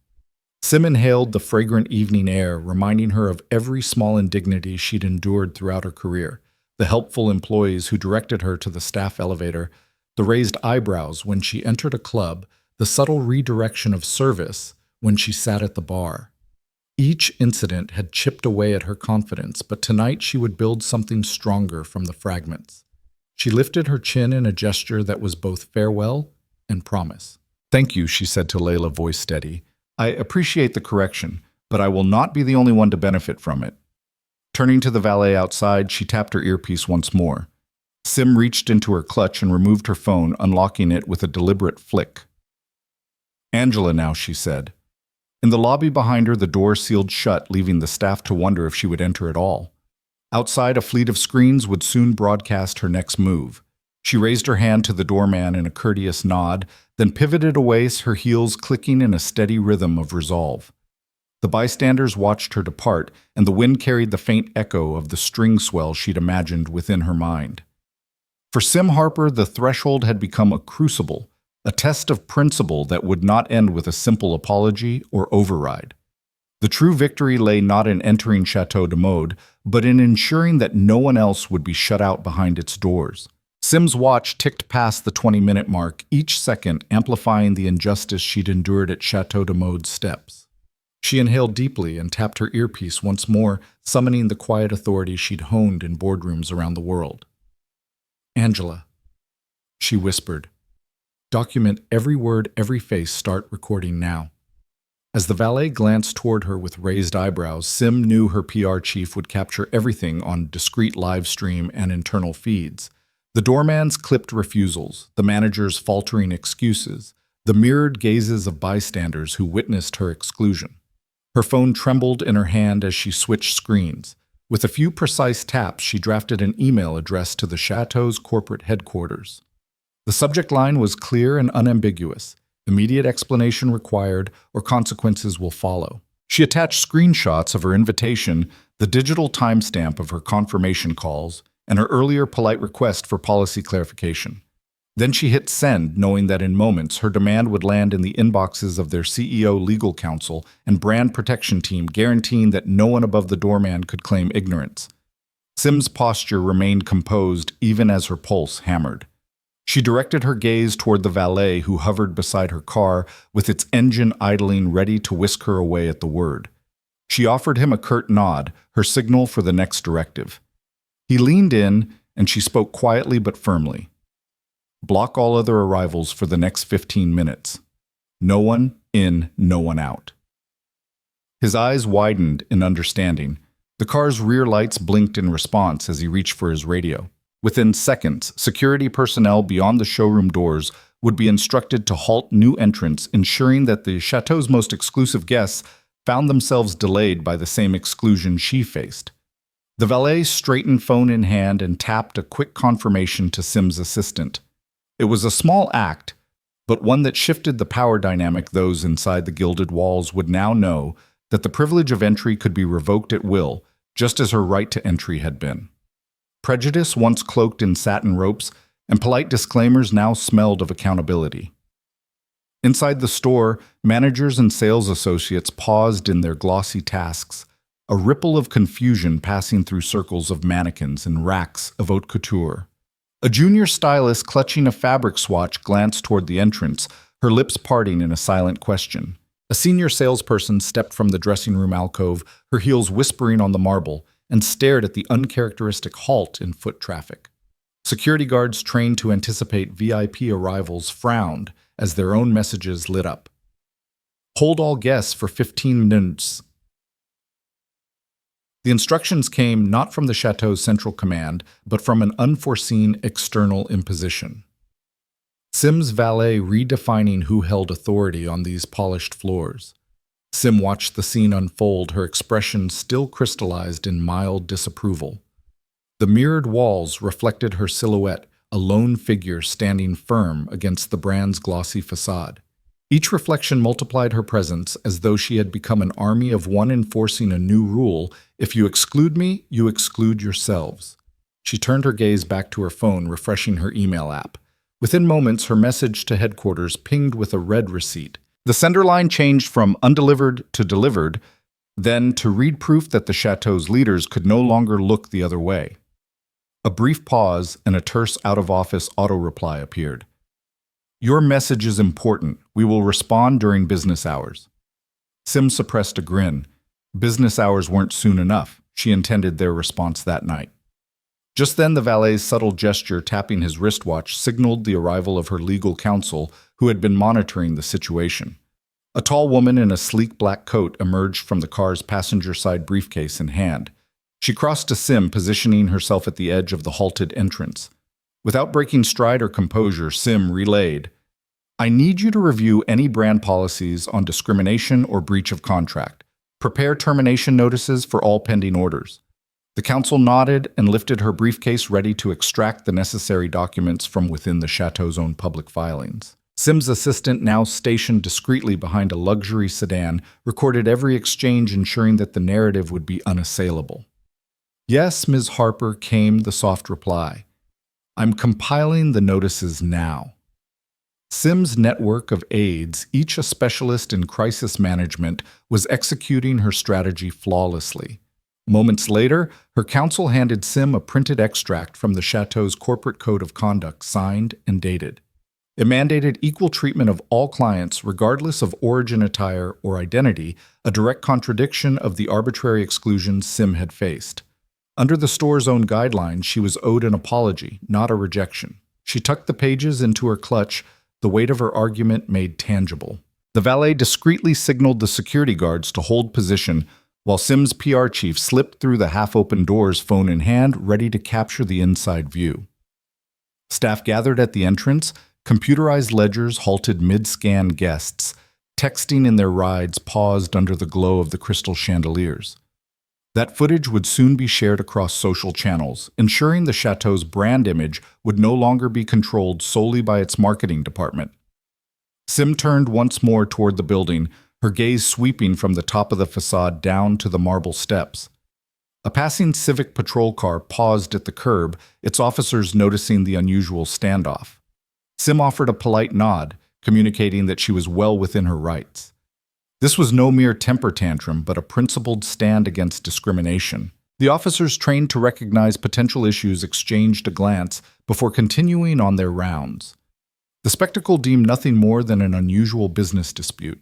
Sim inhaled the fragrant evening air, reminding her of every small indignity she'd endured throughout her career, the helpful employees who directed her to the staff elevator, the raised eyebrows when she entered a club, the subtle redirection of service when she sat at the bar. Each incident had chipped away at her confidence, but tonight she would build something stronger from the fragments. She lifted her chin in a gesture that was both farewell and promise. "Thank you," she said to Leila, voice steady. "I appreciate the correction, but I will not be the only one to benefit from it." Turning to the valet outside, she tapped her earpiece once more. Sim reached into her clutch and removed her phone, unlocking it with a deliberate flick. "Angela now," she said. In the lobby behind her, the door sealed shut, leaving the staff to wonder if she would enter at all. Outside, a fleet of screens would soon broadcast her next move. She raised her hand to the doorman in a courteous nod, then pivoted away, her heels clicking in a steady rhythm of resolve. The bystanders watched her depart, and the wind carried the faint echo of the string swell she'd imagined within her mind. For Sim Harper, the threshold had become a crucible, a test of principle that would not end with a simple apology or override. The true victory lay not in entering Chateau de Mode, but in ensuring that no one else would be shut out behind its doors. Sim's watch ticked past the 20-minute mark, each second amplifying the injustice she'd endured at Chateau de Mode's steps. She inhaled deeply and tapped her earpiece once more, summoning the quiet authority she'd honed in boardrooms around the world. "Angela," she whispered. "Document every word, every face. Start recording now." As the valet glanced toward her with raised eyebrows, Sim knew her PR chief would capture everything on discreet live stream and internal feeds. The doorman's clipped refusals, the manager's faltering excuses, the mirrored gazes of bystanders who witnessed her exclusion. Her phone trembled in her hand as she switched screens. With a few precise taps, she drafted an email addressed to the Chateau's corporate headquarters. The subject line was clear and unambiguous: immediate explanation required or consequences will follow. She attached screenshots of her invitation, the digital timestamp of her confirmation calls, and her earlier polite request for policy clarification. Then she hit send, knowing that in moments her demand would land in the inboxes of their CEO, legal counsel, and brand protection team, guaranteeing that no one above the doorman could claim ignorance. Sim's posture remained composed even as her pulse hammered. She directed her gaze toward the valet who hovered beside her car, with its engine idling ready to whisk her away at the word. She offered him a curt nod, her signal for the next directive. He leaned in, and she spoke quietly but firmly. Block all other arrivals for the next 15 minutes. No one in, no one out. His eyes widened in understanding. The car's rear lights blinked in response as he reached for his radio. Within seconds, security personnel beyond the showroom doors would be instructed to halt new entrants, ensuring that the chateau's most exclusive guests found themselves delayed by the same exclusion she faced. The valet straightened phone in hand and tapped a quick confirmation to Sim's assistant. It was a small act, but one that shifted the power dynamic. Those inside the gilded walls would now know that the privilege of entry could be revoked at will, just as her right to entry had been. Prejudice, once cloaked in satin ropes, and polite disclaimers now smelled of accountability. Inside the store, managers and sales associates paused in their glossy tasks, a ripple of confusion passing through circles of mannequins and racks of haute couture. A junior stylist clutching a fabric swatch glanced toward the entrance, her lips parting in a silent question. A senior salesperson stepped from the dressing room alcove, her heels whispering on the marble, and stared at the uncharacteristic halt in foot traffic. Security guards trained to anticipate VIP arrivals frowned as their own messages lit up. Hold all guests for 15 minutes. The instructions came not from the chateau's central command, but from an unforeseen external imposition. Sim's valet redefining who held authority on these polished floors. Sim watched the scene unfold, her expression still crystallized in mild disapproval. The mirrored walls reflected her silhouette, a lone figure standing firm against the brand's glossy facade. Each reflection multiplied her presence as though she had become an army of one enforcing a new rule: if you exclude me, you exclude yourselves. She turned her gaze back to her phone, refreshing her email app. Within moments, her message to headquarters pinged with a red receipt. The sender line changed from undelivered to delivered, then to read proof that the chateau's leaders could no longer look the other way. A brief pause and a terse out-of-office auto-reply appeared. Your message is important. We will respond during business hours. Sim suppressed a grin. Business hours weren't soon enough. She intended their response that night. Just then, the valet's subtle gesture tapping his wristwatch signaled the arrival of her legal counsel, who had been monitoring the situation. A tall woman in a sleek black coat emerged from the car's passenger-side briefcase in hand. She crossed to Sim, positioning herself at the edge of the halted entrance. Without breaking stride or composure, Sim relayed, I need you to review any brand policies on discrimination or breach of contract. Prepare termination notices for all pending orders. The counsel nodded and lifted her briefcase, ready to extract the necessary documents from within the chateau's own public filings. Sim's assistant, now stationed discreetly behind a luxury sedan, recorded every exchange, ensuring that the narrative would be unassailable. Yes, Ms. Harper, came the soft reply. I'm compiling the notices now. Sim's network of aides, each a specialist in crisis management, was executing her strategy flawlessly. Moments later, her counsel handed Sim a printed extract from the chateau's corporate code of conduct, signed and dated. It mandated equal treatment of all clients, regardless of origin, attire, or identity, a direct contradiction of the arbitrary exclusions Sim had faced. Under the store's own guidelines, she was owed an apology, not a rejection. She tucked the pages into her clutch, the weight of her argument made tangible. The valet discreetly signaled the security guards to hold position, while Sim's PR chief slipped through the half-open doors, phone in hand, ready to capture the inside view. Staff gathered at the entrance, computerized ledgers halted mid-scan guests, texting in their rides paused under the glow of the crystal chandeliers. That footage would soon be shared across social channels, ensuring the chateau's brand image would no longer be controlled solely by its marketing department. Sim turned once more toward the building, her gaze sweeping from the top of the facade down to the marble steps. A passing civic patrol car paused at the curb, its officers noticing the unusual standoff. Sim offered a polite nod, communicating that she was well within her rights. This was no mere temper tantrum, but a principled stand against discrimination. The officers trained to recognize potential issues exchanged a glance before continuing on their rounds. The spectacle deemed nothing more than an unusual business dispute.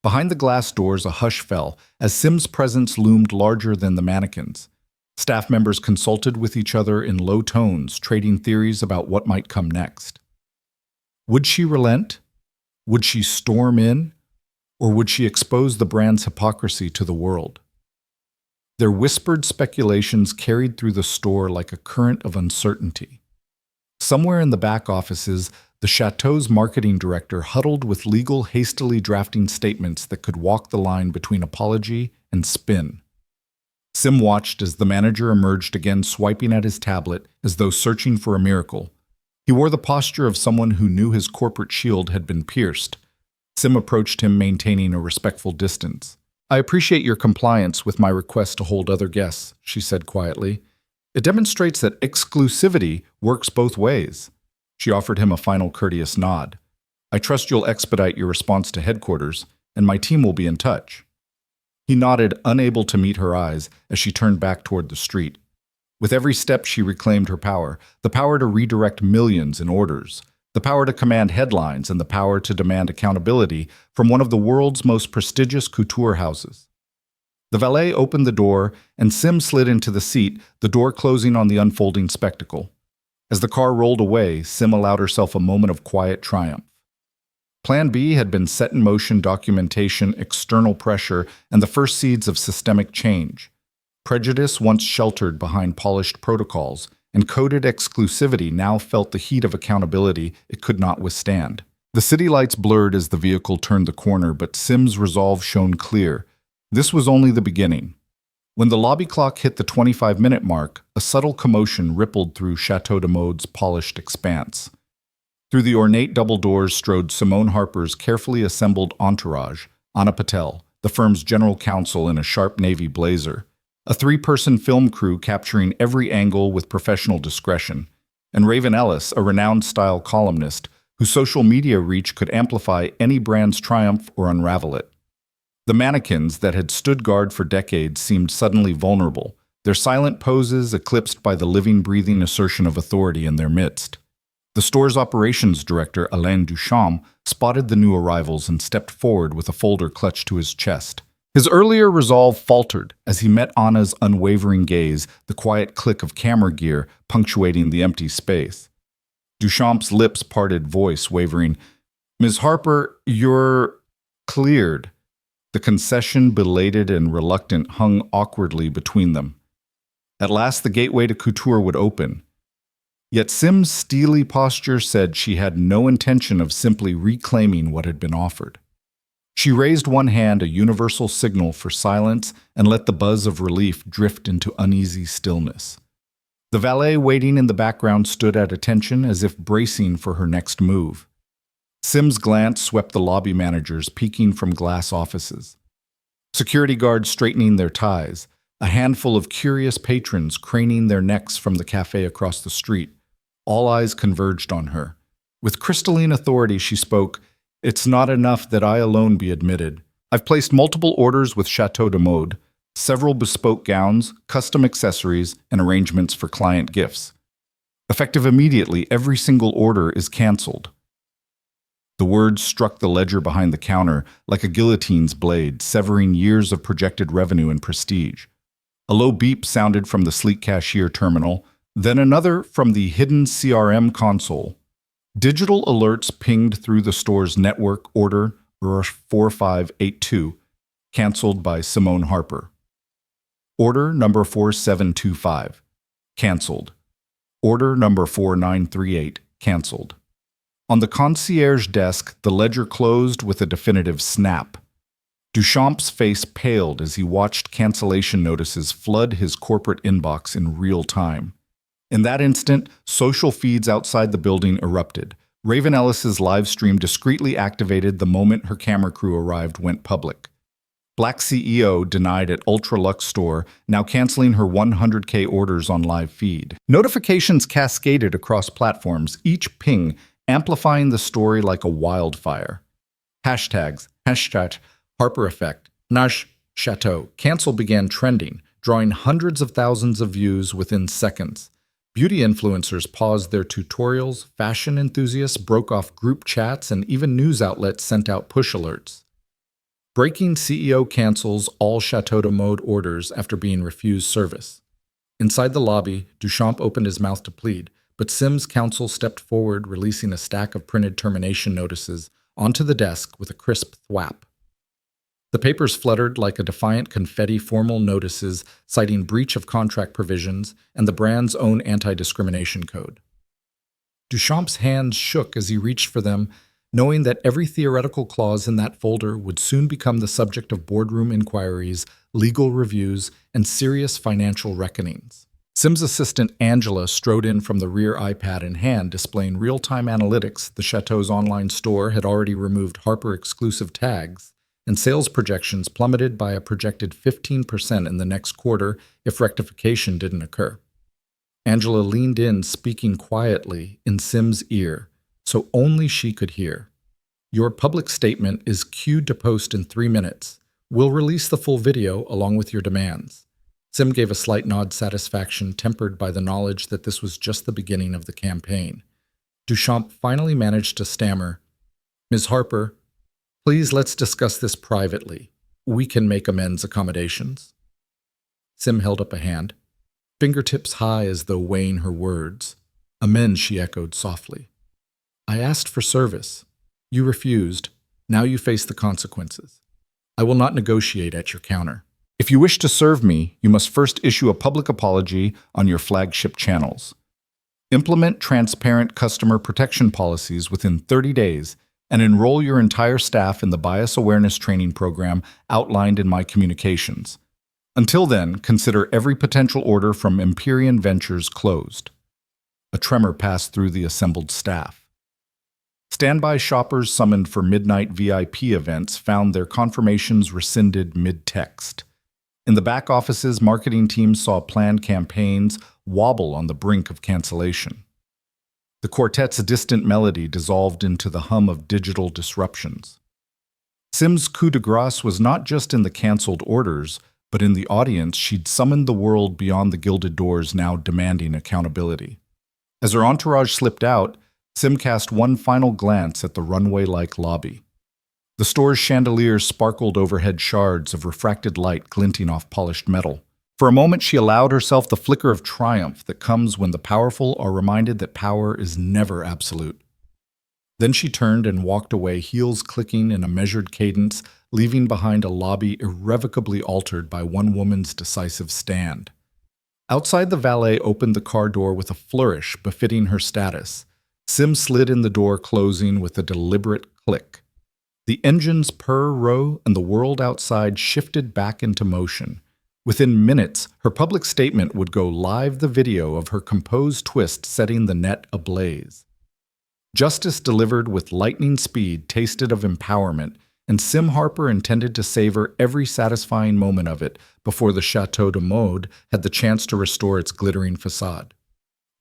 Behind the glass doors, a hush fell, as Sim's presence loomed larger than the mannequins. Staff members consulted with each other in low tones, trading theories about what might come next. Would she relent? Would she storm in? Or would she expose the brand's hypocrisy to the world? Their whispered speculations carried through the store like a current of uncertainty. Somewhere in the back offices, the chateau's marketing director huddled with legal, hastily drafting statements that could walk the line between apology and spin. Sim watched as the manager emerged again, swiping at his tablet as though searching for a miracle. He wore the posture of someone who knew his corporate shield had been pierced. Sim approached him, maintaining a respectful distance. "I appreciate your compliance with my request to hold other guests," she said quietly. "It demonstrates that exclusivity works both ways." She offered him a final courteous nod. "I trust you'll expedite your response to headquarters, and my team will be in touch." He nodded, unable to meet her eyes, as she turned back toward the street. With every step, she reclaimed her power, the power to redirect millions in orders, the power to command headlines, and the power to demand accountability from one of the world's most prestigious couture houses. The valet opened the door, and Sim slid into the seat, the door closing on the unfolding spectacle. As the car rolled away, Sim allowed herself a moment of quiet triumph. Plan B had been set in motion: documentation, external pressure, and the first seeds of systemic change. Prejudice, once sheltered behind polished protocols, and coded exclusivity, now felt the heat of accountability it could not withstand. The city lights blurred as the vehicle turned the corner, but Sim's resolve shone clear. This was only the beginning. When the lobby clock hit the 25-minute mark, a subtle commotion rippled through Chateau de Mode's polished expanse. Through the ornate double doors strode Simone Harper's carefully assembled entourage: Anna Patel, the firm's general counsel in a sharp navy blazer, a three-person film crew capturing every angle with professional discretion, and Raven Ellis, a renowned style columnist whose social media reach could amplify any brand's triumph or unravel it. The mannequins that had stood guard for decades seemed suddenly vulnerable, their silent poses eclipsed by the living, breathing assertion of authority in their midst. The store's operations director, Alain Duchamp, spotted the new arrivals and stepped forward with a folder clutched to his chest. His earlier resolve faltered as he met Anna's unwavering gaze, the quiet click of camera gear punctuating the empty space. Duchamp's lips parted, voice wavering. "Ms. Harper, you're cleared." The concession, belated and reluctant, hung awkwardly between them. At last the gateway to couture would open. Yet Sim's steely posture said she had no intention of simply reclaiming what had been offered. She raised one hand, a universal signal for silence, and let the buzz of relief drift into uneasy stillness. The valet waiting in the background stood at attention, as if bracing for her next move. Sim's glance swept the lobby managers peeking from glass offices, security guards straightening their ties, a handful of curious patrons craning their necks from the cafe across the street. All eyes converged on her. With crystalline authority, she spoke, "It's not enough that I alone be admitted. I've placed multiple orders with Chateau de Mode, several bespoke gowns, custom accessories, and arrangements for client gifts. Effective immediately, every single order is canceled." The words struck the ledger behind the counter like a guillotine's blade, severing years of projected revenue and prestige. A low beep sounded from the sleek cashier terminal, then another from the hidden CRM console. Digital alerts pinged through the store's network: order 4582, canceled by Simone Harper. Order number 4725, canceled. Order number 4938, canceled. On the concierge desk, the ledger closed with a definitive snap. Duchamp's face paled as he watched cancellation notices flood his corporate inbox in real time. In that instant, social feeds outside the building erupted. Raven Ellis's live stream, discreetly activated the moment her camera crew arrived, went public. Black CEO denied at Ultralux store, now canceling her 100K orders on live feed. Notifications cascaded across platforms, each ping amplifying the story like a wildfire. Hashtags, hashtag, Harper effect, Nash, Chateau, cancel began trending, drawing hundreds of thousands of views within seconds. Beauty influencers paused their tutorials, fashion enthusiasts broke off group chats, and even news outlets sent out push alerts. Breaking CEO cancels all Chateau de Mode orders after being refused service. Inside the lobby, Duchamp opened his mouth to plead, but Sim's counsel stepped forward, releasing a stack of printed termination notices onto the desk with a crisp thwap. The papers fluttered like a defiant confetti, formal notices citing breach of contract provisions and the brand's own anti-discrimination code. Duchamp's hands shook as he reached for them, knowing that every theoretical clause in that folder would soon become the subject of boardroom inquiries, legal reviews, and serious financial reckonings. Sim's assistant Angela strode in from the rear, iPad in hand, displaying real-time analytics. The Chateau's online store had already removed Harper-exclusive tags, and sales projections plummeted by a projected 15% in the next quarter if rectification didn't occur. Angela leaned in, speaking quietly in Sim's ear, so only she could hear. Your public statement is queued to post in 3 minutes. We'll release the full video along with your demands. Sim gave a slight nod, satisfaction tempered by the knowledge that this was just the beginning of the campaign. Duchamp finally managed to stammer, "Ms. Harper, please let's discuss this privately. We can make amends accommodations." Sim held up a hand, fingertips high as though weighing her words. "Amends," she echoed softly. "I asked for service. You refused. Now you face the consequences. I will not negotiate at your counter. If you wish to serve me, you must first issue a public apology on your flagship channels. Implement transparent customer protection policies within 30 days and enroll your entire staff in the bias awareness training program outlined in my communications. Until then, consider every potential order from Empyrean Ventures closed." A tremor passed through the assembled staff. Standby shoppers summoned for midnight VIP events found their confirmations rescinded mid-text. In the back offices, marketing teams saw planned campaigns wobble on the brink of cancellation. The quartet's distant melody dissolved into the hum of digital disruptions. Sim's coup de grace was not just in the canceled orders, but in the audience she'd summoned the world beyond the gilded doors, now demanding accountability. As her entourage slipped out, Sim cast one final glance at the runway-like lobby. The store's chandeliers sparkled overhead, shards of refracted light glinting off polished metal. For a moment, she allowed herself the flicker of triumph that comes when the powerful are reminded that power is never absolute. Then she turned and walked away, heels clicking in a measured cadence, leaving behind a lobby irrevocably altered by one woman's decisive stand. Outside, the valet opened the car door with a flourish befitting her status. Sim slid in the door, closing with a deliberate click. The engines purr, and the world outside shifted back into motion. Within minutes, her public statement would go live, the video of her composed twist setting the net ablaze. Justice delivered with lightning speed tasted of empowerment, and Sim Harper intended to savor every satisfying moment of it before the Chateau de Mode had the chance to restore its glittering facade.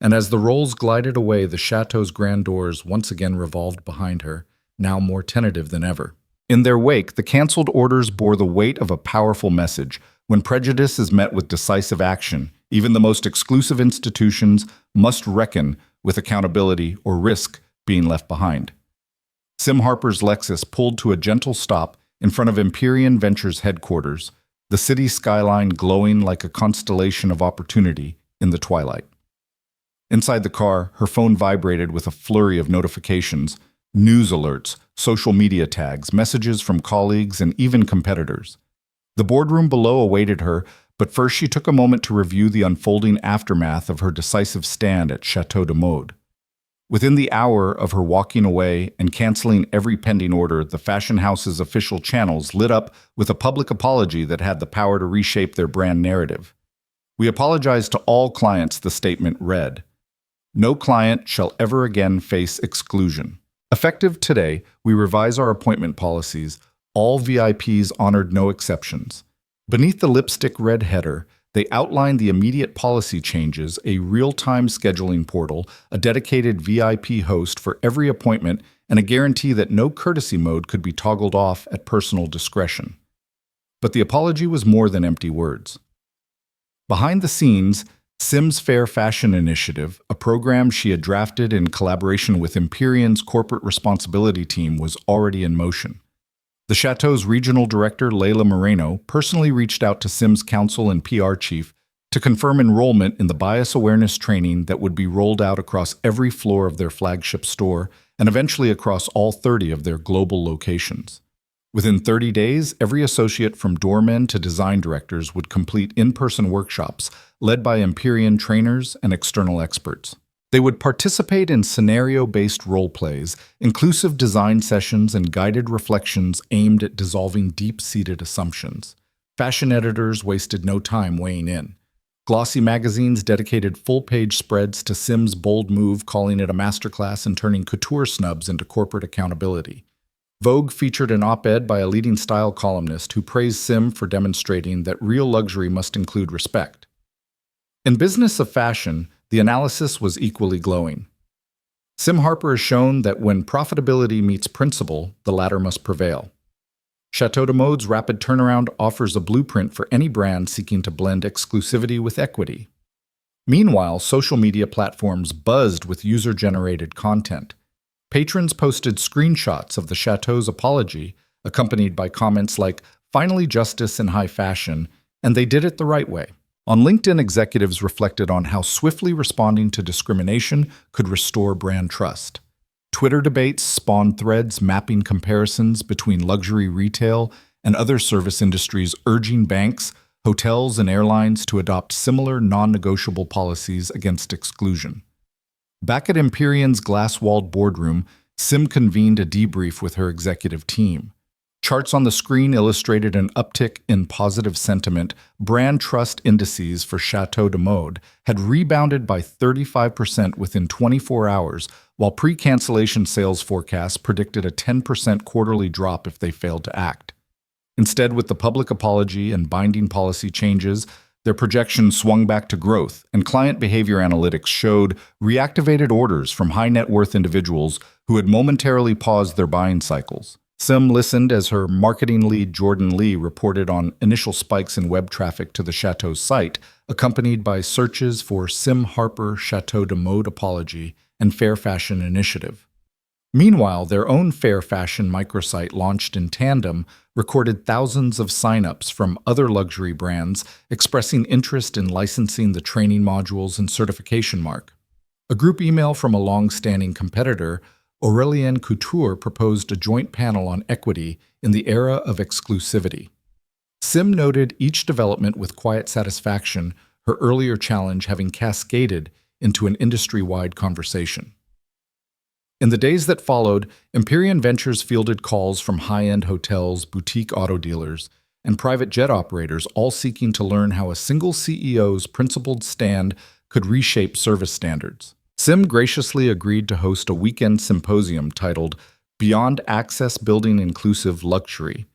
And as the rolls glided away, the chateau's grand doors once again revolved behind her, now more tentative than ever. In their wake, the canceled orders bore the weight of a powerful message. When prejudice is met with decisive action, even the most exclusive institutions must reckon with accountability or risk being left behind. Sim Harper's Lexus pulled to a gentle stop in front of Empyrean Ventures headquarters, the city skyline glowing like a constellation of opportunity in the twilight. Inside the car, her phone vibrated with a flurry of notifications, news alerts, social media tags, messages from colleagues, and even competitors. The boardroom below awaited her, but first she took a moment to review the unfolding aftermath of her decisive stand at Chateau de Mode. Within the hour of her walking away and canceling every pending order, the fashion house's official channels lit up with a public apology that had the power to reshape their brand narrative. "We apologize to all clients," the statement read. "No client shall ever again face exclusion. Effective today, we revise our appointment policies. All VIPs honored no exceptions. Beneath the lipstick red header, they outlined the immediate policy changes, a real-time scheduling portal, a dedicated VIP host for every appointment, and a guarantee that no courtesy mode could be toggled off at personal discretion. But the apology was more than empty words. Behind the scenes, Sim's Fair Fashion Initiative, a program she had drafted in collaboration with Empyrean's corporate responsibility team, was already in motion. The Chateau's regional director, Leila Moreno, personally reached out to Sim's counsel and PR chief to confirm enrollment in the bias awareness training that would be rolled out across every floor of their flagship store and eventually across all 30 of their global locations. Within 30 days, every associate from doormen to design directors would complete in-person workshops led by Empyrean trainers and external experts. They would participate in scenario-based role-plays, inclusive design sessions, and guided reflections aimed at dissolving deep-seated assumptions. Fashion editors wasted no time weighing in. Glossy magazines dedicated full-page spreads to Sim's bold move, calling it a masterclass in turning couture snubs into corporate accountability. Vogue featured an op-ed by a leading style columnist who praised Sim for demonstrating that real luxury must include respect. In Business of Fashion, the analysis was equally glowing. Sim Harper has shown that when profitability meets principle, the latter must prevail. Chateau de Mode's rapid turnaround offers a blueprint for any brand seeking to blend exclusivity with equity. Meanwhile, social media platforms buzzed with user-generated content. Patrons posted screenshots of the Chateau's apology, accompanied by comments like, "Finally justice in high fashion," and they did it the right way. On LinkedIn, executives reflected on how swiftly responding to discrimination could restore brand trust. Twitter debates spawned threads mapping comparisons between luxury retail and other service industries, urging banks, hotels, and airlines to adopt similar non-negotiable policies against exclusion. Back at Empyrean's glass-walled boardroom, Sim convened a debrief with her executive team. Charts on the screen illustrated an uptick in positive sentiment. Brand trust indices for Chateau de Mode had rebounded by 35% within 24 hours, while pre-cancellation sales forecasts predicted a 10% quarterly drop if they failed to act. Instead, with the public apology and binding policy changes, their projections swung back to growth, and client behavior analytics showed reactivated orders from high-net-worth individuals who had momentarily paused their buying cycles. Sim listened as her marketing lead Jordan Lee reported on initial spikes in web traffic to the Chateau's site, accompanied by searches for Sim Harper Chateau de Mode apology and Fair Fashion Initiative. Meanwhile, their own Fair Fashion microsite, launched in tandem, recorded thousands of sign-ups from other luxury brands expressing interest in licensing the training modules and certification mark. A group email from a long-standing competitor, Aurélien Couture, proposed a joint panel on equity in the era of exclusivity. Sim noted each development with quiet satisfaction, her earlier challenge having cascaded into an industry-wide conversation. In the days that followed, Empyrean Ventures fielded calls from high-end hotels, boutique auto dealers, and private jet operators, all seeking to learn how a single CEO's principled stand could reshape service standards. Sim graciously agreed to host a weekend symposium titled Beyond Access Building Inclusive Luxury,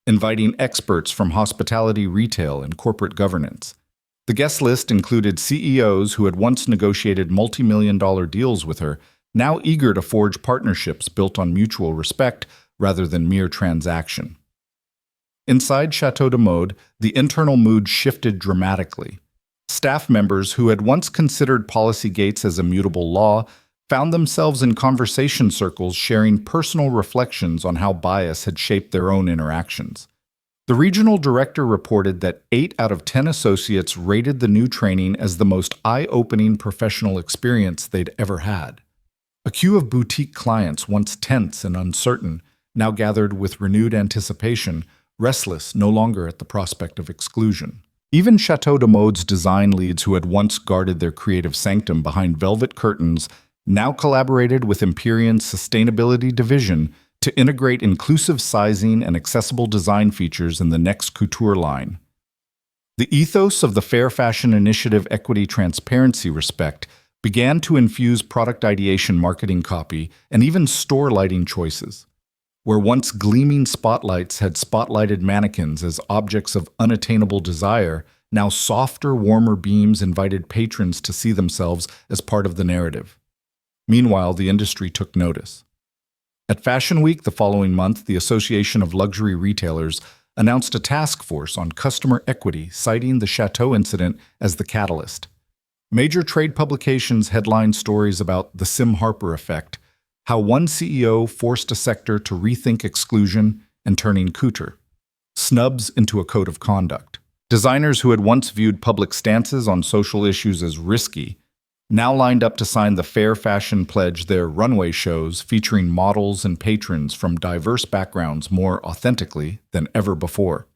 inviting experts from hospitality, retail, and corporate governance. The guest list included CEOs who had once negotiated multi-million-dollar deals with her, now eager to forge partnerships built on mutual respect rather than mere transaction. Inside Chateau de Mode, the internal mood shifted dramatically. Staff members who had once considered policy gates as immutable law found themselves in conversation circles sharing personal reflections on how bias had shaped their own interactions. The regional director reported that 8 out of 10 associates rated the new training as the most eye-opening professional experience they'd ever had. A queue of boutique clients, once tense and uncertain, now gathered with renewed anticipation, restless no longer at the prospect of exclusion. Even Chateau de Mode's design leads, who had once guarded their creative sanctum behind velvet curtains, now collaborated with Empyrean's sustainability division to integrate inclusive sizing and accessible design features in the next couture line. The ethos of the Fair Fashion Initiative, equity, transparency, respect, began to infuse product ideation, marketing copy, and even store lighting choices. Where once gleaming spotlights had spotlighted mannequins as objects of unattainable desire, now softer, warmer beams invited patrons to see themselves as part of the narrative. Meanwhile, the industry took notice. At Fashion Week the following month, the Association of Luxury Retailers announced a task force on customer equity, citing the Chateau incident as the catalyst. Major trade publications headlined stories about the Sim Harper effect, how one CEO forced a sector to rethink exclusion and turning couture, snubs into a code of conduct. Designers who had once viewed public stances on social issues as risky now lined up to sign the Fair Fashion Pledge, their runway shows featuring models and patrons from diverse backgrounds more authentically than ever before.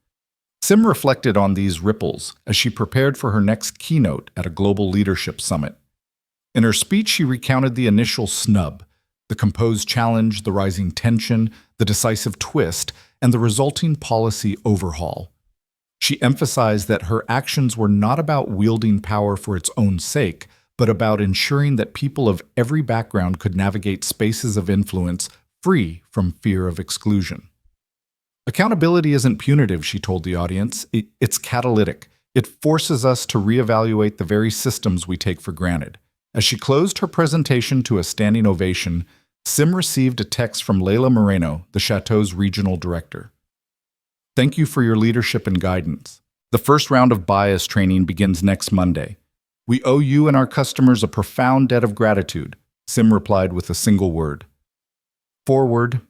Sim reflected on these ripples as she prepared for her next keynote at a global leadership summit. In her speech, she recounted the initial snub, the composed challenge, the rising tension, the decisive twist, and the resulting policy overhaul. She emphasized that her actions were not about wielding power for its own sake, but about ensuring that people of every background could navigate spaces of influence free from fear of exclusion. Accountability isn't punitive, she told the audience. It's catalytic. It forces us to reevaluate the very systems we take for granted. As she closed her presentation to a standing ovation, Sim received a text from Leila Moreno, the Chateau's regional director. Thank you for your leadership and guidance. The first round of bias training begins next Monday. We owe you and our customers a profound debt of gratitude, Sim replied with a single word. Forward.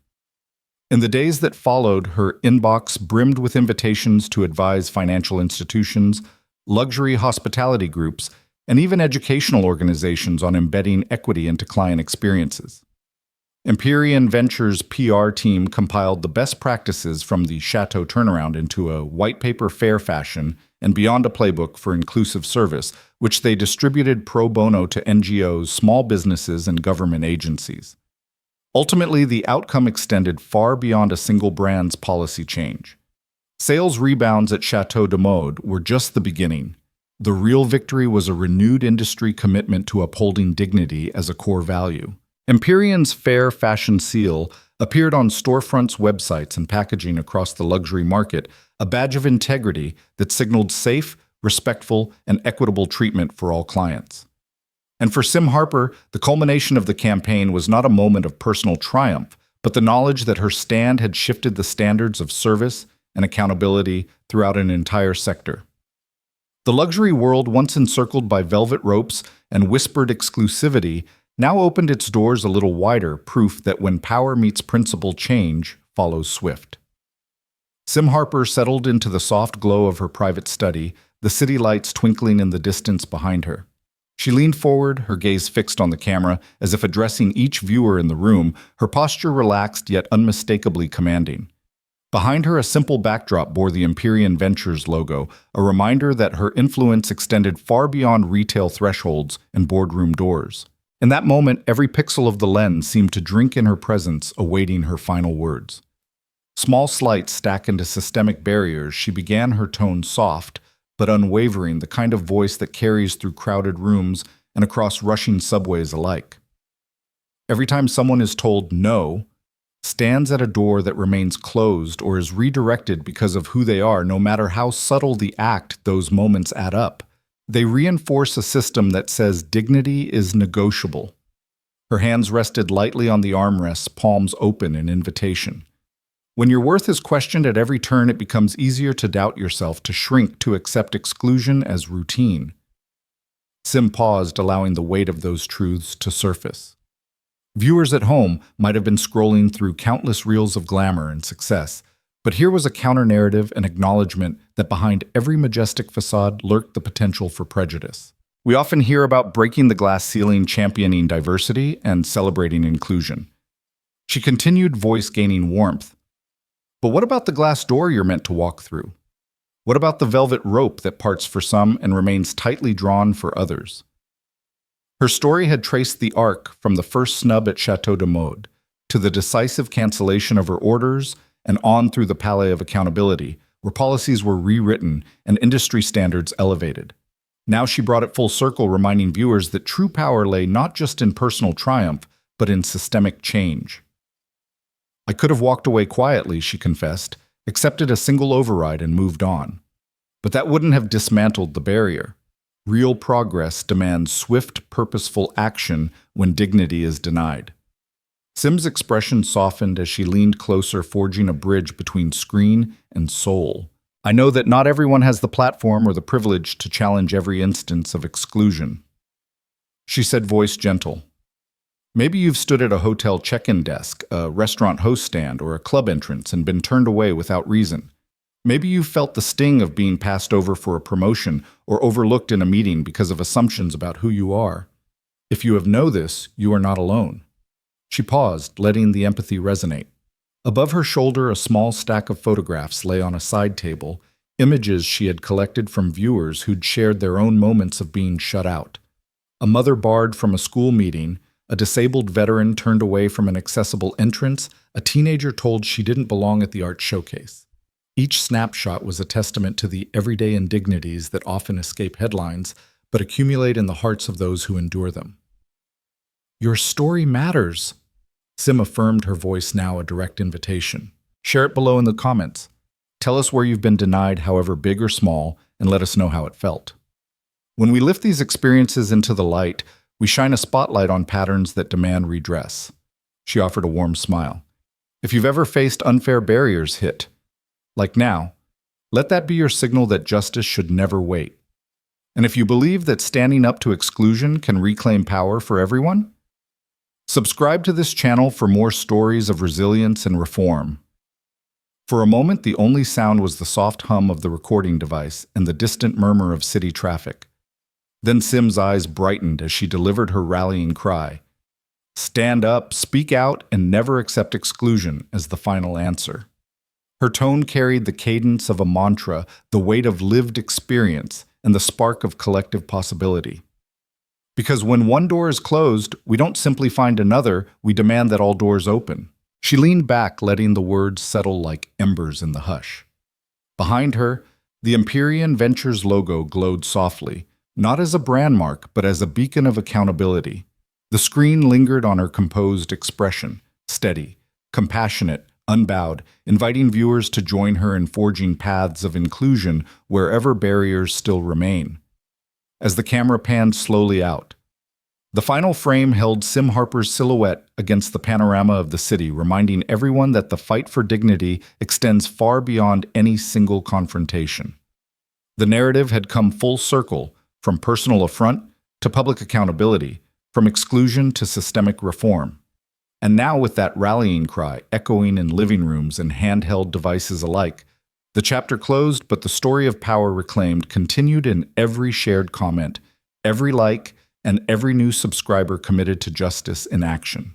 In the days that followed, her inbox brimmed with invitations to advise financial institutions, luxury hospitality groups, and even educational organizations on embedding equity into client experiences. Empyrean Ventures' PR team compiled the best practices from the Chateau turnaround into a white paper fair fashion and beyond a playbook for inclusive service, which they distributed pro bono to NGOs, small businesses, and government agencies. Ultimately, the outcome extended far beyond a single brand's policy change. Sales rebounds at Chateau de Mode were just the beginning. The real victory was a renewed industry commitment to upholding dignity as a core value. Empyrean's Fair Fashion Seal appeared on storefronts, websites, and packaging across the luxury market, a badge of integrity that signaled safe, respectful, and equitable treatment for all clients. And for Sim Harper, the culmination of the campaign was not a moment of personal triumph, but the knowledge that her stand had shifted the standards of service and accountability throughout an entire sector. The luxury world, once encircled by velvet ropes and whispered exclusivity, now opened its doors a little wider, proof that when power meets principle, change follows swift. Sim Harper settled into the soft glow of her private study, the city lights twinkling in the distance behind her. She leaned forward, her gaze fixed on the camera, as if addressing each viewer in the room, her posture relaxed yet unmistakably commanding. Behind her, a simple backdrop bore the Empyrean Ventures logo, a reminder that her influence extended far beyond retail thresholds and boardroom doors. In that moment, every pixel of the lens seemed to drink in her presence, awaiting her final words. Small slights stack into systemic barriers, she began, her tone soft, but unwavering, the kind of voice that carries through crowded rooms and across rushing subways alike. Every time someone is told no, stands at a door that remains closed or is redirected because of who they are, no matter how subtle the act, those moments add up. They reinforce a system that says dignity is negotiable. Her hands rested lightly on the armrests, palms open in invitation. When your worth is questioned at every turn, it becomes easier to doubt yourself, to shrink, to accept exclusion as routine. Sim paused, allowing the weight of those truths to surface. Viewers at home might have been scrolling through countless reels of glamour and success, but here was a counter-narrative, an acknowledgement that behind every majestic facade lurked the potential for prejudice. We often hear about breaking the glass ceiling, championing diversity, and celebrating inclusion. She continued, voice gaining warmth. But what about the glass door you're meant to walk through? What about the velvet rope that parts for some and remains tightly drawn for others? Her story had traced the arc from the first snub at Chateau de Mode to the decisive cancellation of her orders and on through the Palais of Accountability, where policies were rewritten and industry standards elevated. Now she brought it full circle, reminding viewers that true power lay not just in personal triumph, but in systemic change. I could have walked away quietly, she confessed, accepted a single override and moved on. But that wouldn't have dismantled the barrier. Real progress demands swift, purposeful action when dignity is denied. Sim's expression softened as she leaned closer, forging a bridge between screen and soul. I know that not everyone has the platform or the privilege to challenge every instance of exclusion. She said, voice gentle. Maybe you've stood at a hotel check-in desk, a restaurant host stand, or a club entrance and been turned away without reason. Maybe you've felt the sting of being passed over for a promotion or overlooked in a meeting because of assumptions about who you are. If you have known this, you are not alone. She paused, letting the empathy resonate. Above her shoulder, a small stack of photographs lay on a side table, images she had collected from viewers who'd shared their own moments of being shut out. A mother barred from a school meeting, a disabled veteran turned away from an accessible entrance, a teenager told she didn't belong at the art showcase. Each snapshot was a testament to the everyday indignities that often escape headlines, but accumulate in the hearts of those who endure them. Your story matters. Sim affirmed, her voice now a direct invitation. Share it below in the comments. Tell us where you've been denied, however big or small, and let us know how it felt. When we lift these experiences into the light, we shine a spotlight on patterns that demand redress. She offered a warm smile. If you've ever faced unfair barriers hit, like now, let that be your signal that justice should never wait. And if you believe that standing up to exclusion can reclaim power for everyone, subscribe to this channel for more stories of resilience and reform. For a moment, the only sound was the soft hum of the recording device and the distant murmur of city traffic. Then Sim's eyes brightened as she delivered her rallying cry. Stand up, speak out, and never accept exclusion as the final answer. Her tone carried the cadence of a mantra, the weight of lived experience, and the spark of collective possibility. Because when one door is closed, we don't simply find another, we demand that all doors open. She leaned back, letting the words settle like embers in the hush. Behind her, the Empyrean Ventures logo glowed softly, not as a brand mark, but as a beacon of accountability. The screen lingered on her composed expression, steady, compassionate, unbowed, inviting viewers to join her in forging paths of inclusion wherever barriers still remain. As the camera panned slowly out, the final frame held Sim Harper's silhouette against the panorama of the city, reminding everyone that the fight for dignity extends far beyond any single confrontation. The narrative had come full circle, from personal affront to public accountability, from exclusion to systemic reform. And now, with that rallying cry echoing in living rooms and handheld devices alike, the chapter closed, but the story of power reclaimed continued in every shared comment, every like, and every new subscriber committed to justice in action.